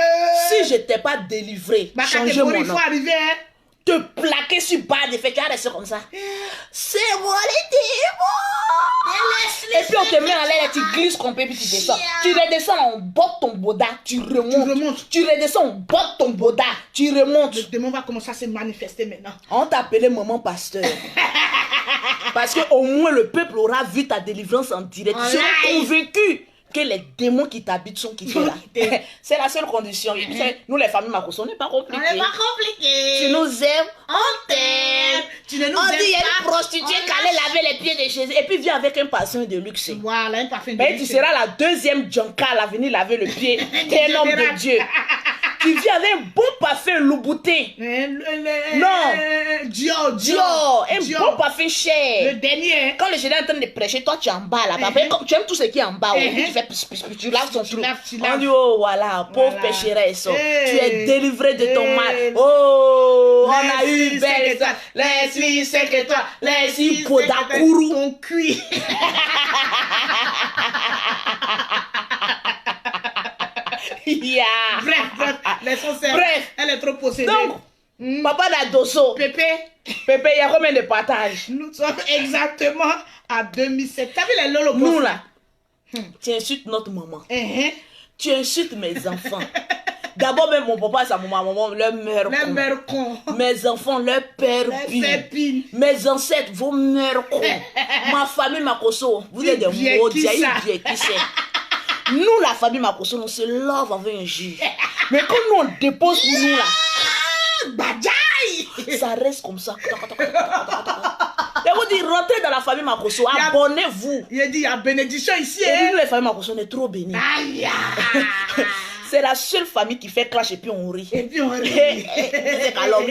Si je t'ai pas délivré, Ma changer catégorie, mon il nom. faut arriver, hein? Te plaquer sur bas de fait, tu vas rester comme ça. C'est moi les démons. Et puis on te met en l'air, tu glisses complètement, puis tu descends. Tu redescends, on botte ton boda, tu remontes. Tu redescends, on botte ton boda, tu remontes. Le démon va commencer à se manifester maintenant. On t'appelait maman pasteur. Parce que au moins le peuple aura vu ta délivrance en direct. Ils seront convaincus que les démons qui t'habitent sont quittés là. C'est la seule condition. Nous les familles Makosso, on n'est pas compliqués. On n'est pas compliqué. Tu nous aimes, on t'aime. Tu ne nous On dit aimes il y a pas, une prostituée qui allait laver les pieds de Jésus et puis vient avec un parfum de luxe. Voilà, un parfum de Ben, tu luxe. seras la deuxième Djanka à venir laver le pied d'un homme de Dieu. Tu viens avec un bon parfum loubouté. Non. Dior, un bon parfum cher. Le dernier. Quand le Jésus est en train de prêcher, toi tu es en bas là. Après, comme tu aimes tout ce qui est en bas, tu fais tu laves ton trou. On dit, oh voilà, pauvre pécheresse. Tu es délivré de ton mal. Oh, on a eu belle ça. Laisse-lui 5 étoiles. Laisse-lui Podakuru. Ton cuit. Yeah. Bref, laissons ça. Bref. Elle est trop possédée. Donc, papa d'Adosso, Pépé, Pépé, il y a combien de partages? nous sommes exactement à 2007. T'as vu les lolo Nous là, tu insultes notre maman. Uh-huh. Tu insultes mes enfants. D'abord, même mon papa et sa maman, leur mère. Les mères cons. Mes enfants, leur père Les pères pines. Mes ancêtres, vos mères cons. Ma famille Makosso, vous êtes des Bien maudits. qui ça? Qui c'est? Nous, la famille Makosso, on se love avec un jus. Mais quand nous, on dépose pour nous là, Badjaï. ça reste comme ça. Et vous dites, rentrez dans la famille Makosso, abonnez-vous. Il a dit, il y a bénédiction ici. Et puis, Hein? nous, les familles Makosso, on est trop bénis. Aïe. C'est la seule famille qui fait clash et puis on rit. Et puis on rit. C'est calor.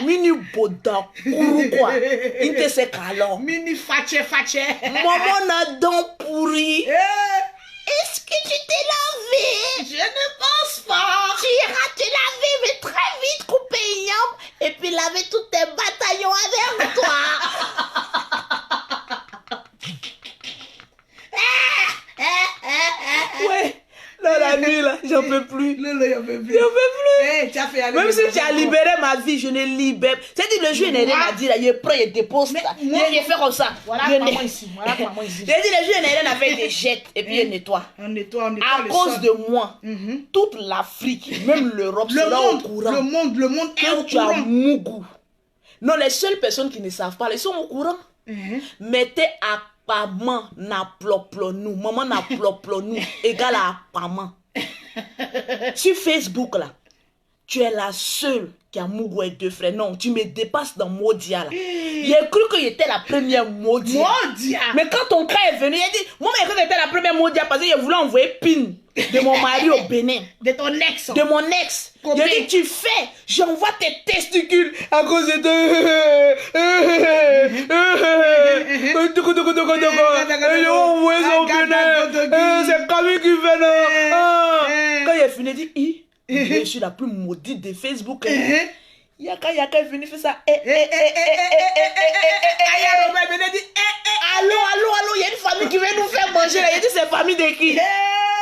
Mini boda, kourou quoi. Il te c'est calor. Mini fatche. Maman n'a dents pourries. Eh, Est-ce que tu t'es lavé? je ne pense pas. Tu iras te laver, mais très vite, couper une jambe et puis laver tous tes bataillons avec toi. Ouais, dans la nuit là, j'en peux plus. Lolo, il en veut plus. J'en peux plus. Eh, tu as fait aller Même le si tu as maison. libéré ma vie, je ne libère. C'est-à-dire, le jour, il n'est rien à dire. Là. Je prends, je dépose. Mais Ça. moi- Je fais comme ça. Voilà Je maman ne- ici. Voilà maman ici. J'ai dit, le jour, il n'est rien à faire, je jette et puis je nettoie. On nettoie À le cause sol. de moi, Mhm. toute l'Afrique, même l'Europe, Le sera au monde courant. est Que au tu as courant. Mougou. Non, les seules personnes qui ne savent pas, ils sont au courant. Mhm. Mettez apparemment na ploplonou. Maman na ploplonou égale à apparemment. Sur Facebook là, tu es la seule qui a Mougou et 2 frères. Non, tu me dépasses dans Modia là. J'ai cru que j'étais la première Modia. Modia. Mais quand ton cas est venu, il a dit, moi j'ai cru que j'étais la première Modia parce que je voulais envoyer pin de mon mari au Bénin. De ton ex. De mon ex. Combien? J'ai dit, tu fais, j'envoie tes testicules à cause de c'est Camille qui fait là. Quand il est fini, il dit, je suis la plus maudite de Facebook. Yaka est venu faire ça. Allô, il y a une famille qui veut nous faire manger là. Il dit, c'est famille de qui?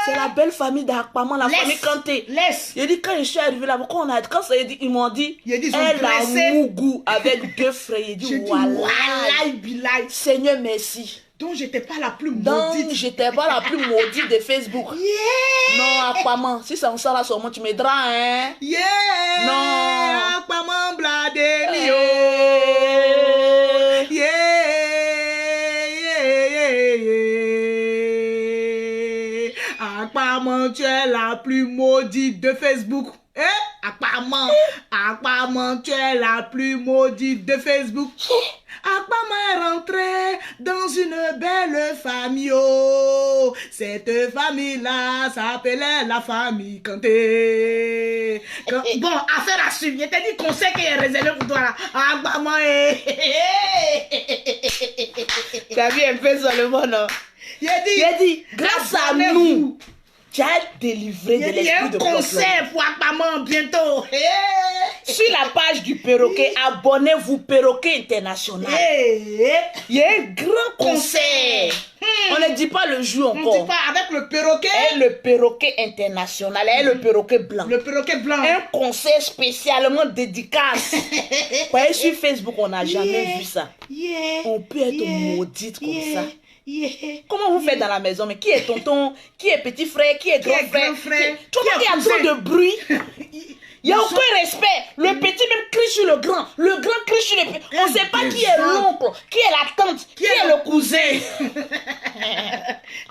C'est la belle famille d'Akpaman, la famille Kanté. Laisse. Il dit, quand je suis arrivé là, quand ça, ils m'ont dit, Il a dit, ils ont elle a blessé. Mougou avec 2 frères. Il dit, J'ai dit, voilà. Wallah, billah. Seigneur, merci. Donc, j'étais pas la plus Donc, maudite. j'étais pas la plus maudite de Facebook. Yeah. Non, Akpaman, si c'est en ça là, seulement tu m'aideras, hein. Yeah. Non. Pas mon bladé, mio. Yeah. Apparemment, tu es la plus maudite de Facebook. Apparemment, tu es la plus maudite de Facebook. Apparemment est rentré dans une belle famille. Oh. Cette famille-là s'appelait la famille Kanté. Bon, affaire à suivre. Je t'ai dit conseil qui est réservé pour toi là. Apparemment est... Tu as vu un peu seulement, non? Il a dit, grâce à nous, tu as délivré de Il y a l'esprit un de concert pour Apparemment bientôt. Sur la page du perroquet, abonnez-vous, Perroquet International. Il y a un grand concert. On ne dit pas le jour encore. On ne dit pas avec le perroquet. Et le Perroquet International, et le perroquet blanc. Le perroquet blanc. Un concert spécialement dédicace. Vous voyez, sur Facebook, on n'a jamais vu ça. On peut être maudite comme ça. Comment vous faites dans la maison? Mais qui est tonton? Qui est petit frère? Qui est grand frère? Tu vois qu'il y a trop de bruit. Il n'y a aucun respect. Le petit même crie sur le grand. Le grand crie sur le petit. On ne sait pas qui est l'oncle, qui est la tante, qui est le cousin.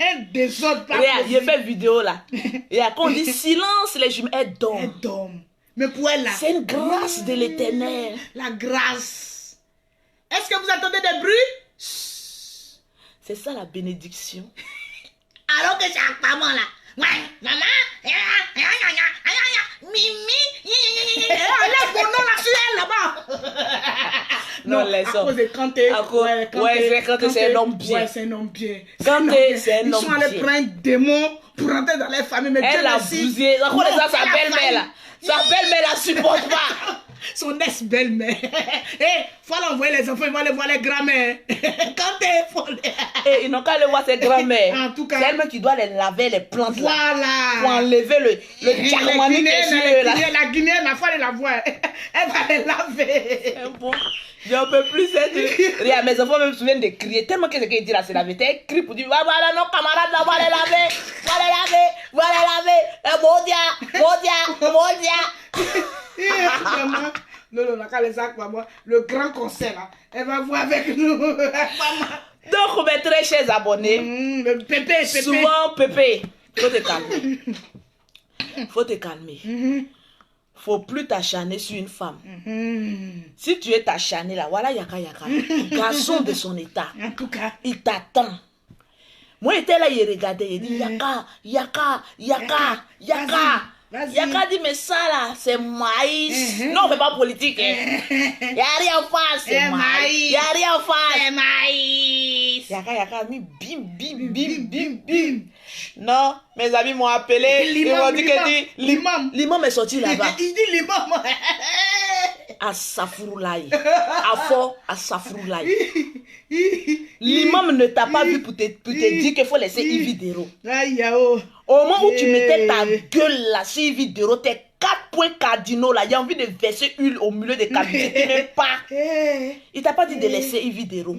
Un désordre. Regarde, j'ai fait une vidéo là. Et quand on dit silence, les jumeaux, elles dorment. Mais pour elle là. C'est une grâce de l'Éternel. La grâce. Est-ce que vous entendez des bruits? C'est ça la bénédiction. Alors que c'est un maman là. Ouais, maman. Mimi. Enlève mon nom là sur elle là-bas. Non, laisse. À cause de Kanté. Kanté, c'est un homme bien. Ouais, c'est un homme bien. Kanté, c'est un homme bien. Ils sont allés prendre un démon pour rentrer dans les familles. Mais elle a bousillé. Sa belle-mère là. Sa belle-mère la supporte pas. Son ex-belle-mère. Faut l'envoyer les enfants, ils vont aller voir les grands-mères. Kanté, faut les... Ils n'ont qu'à aller voir ses grands-mères. En tout cas. C'est elle-même qui doit les laver, les plantes là. Voilà. Pour enlever le diamant La Guinéenne, il faut aller la voir. Elle va les laver. Bon. J'en peux plus être. Regarde, mes enfants me souviennent de crier. Tellement que ce qu'il dit là, c'est la vérité. Elle crie pour dire voilà, nos camarades là, on va les laver. On va les laver. Bon dia. Non, les sacs, maman. Le grand concert là. Elle va voir avec nous. Donc, mes très chers abonnés. Pépé. Souvent, Pépé. Faut te calmer. Faut te calmer. Faut plus t'acharner sur une femme. Si tu es acharné là, voilà yaka. Garçon de son état. En tout cas. Il t'attend. Moi, j'étais là, il regardait, il dit yaka. Yaka dit, mais ça là, c'est maïs. Non, on fait pas politique. Il n'y a rien en face, c'est maïs. Il n'y a rien en face. C'est maïs. Yaka, mis bim. Non, mes amis m'ont appelé. Ils m'ont dit que l'imam est sorti là-bas. Il dit l'imam. À Safroulaye. À Safroulaye. L'imam ne t'a pas vu pour te dire qu'il faut laisser Yves Dero. Au moment où tu mettais ta gueule là sur Yves Dero, tes 4 points cardinaux là, il y a envie de verser huile au milieu des cabinets. Tu n'aimes pas. Il t'a pas dit de laisser Yves Dero.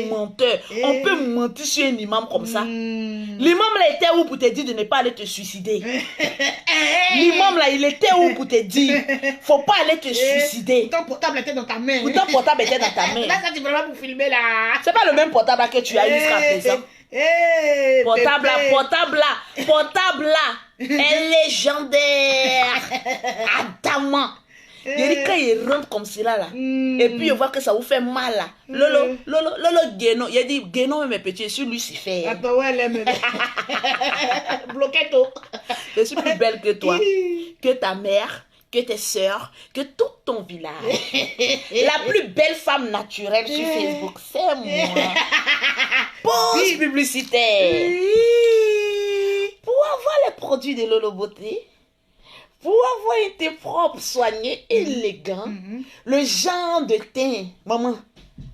Menteur. On peut mentir sur un imam comme ça. L'imam là était où pour te dire de ne pas aller te suicider? L'imam là, il était où pour te dire faut pas aller te suicider? Ton portable était dans ta main. Là, ça, c'est vraiment pour filmer là. C'est pas le même portable là que tu as eu jusqu'à présent. Portable là est légendaire. Adamant. Il dit quand il rentre comme cela là, et puis il voit que ça vous fait mal là. Lolo Guénon, il a dit Guénon mes petits, sur Lucifer. Attends, ouais, elle bloqué tout. Je suis plus belle que toi, que ta mère, que tes soeurs, que tout ton village. La plus belle femme naturelle sur Facebook, c'est moi. Pause publicitaire. Pour avoir les produits de Lolo Beauté, pour avoir un teint propre, soigné, élégant, le genre de teint, maman,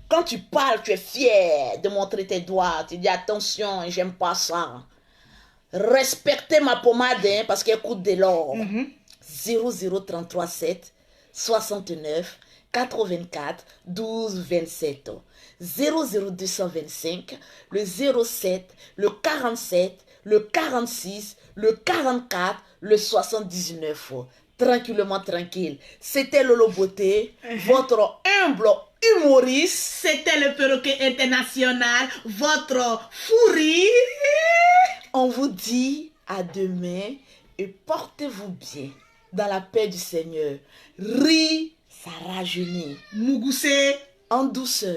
quand tu parles, tu es fière de montrer tes doigts, tu dis attention, j'aime pas ça. Respectez ma pommade, hein, parce qu'elle coûte de l'or. 00337 69 84 12 27 00225 le 07 le 47 le 46 le 44 le 79. Tranquillement tranquille. C'était Lolo Beauté, votre humble humoriste. C'était le Perroquet International, votre fourri. On vous dit à demain et portez-vous bien dans la paix du Seigneur. Ris, ça rajeunit. Mougoussé En douceur.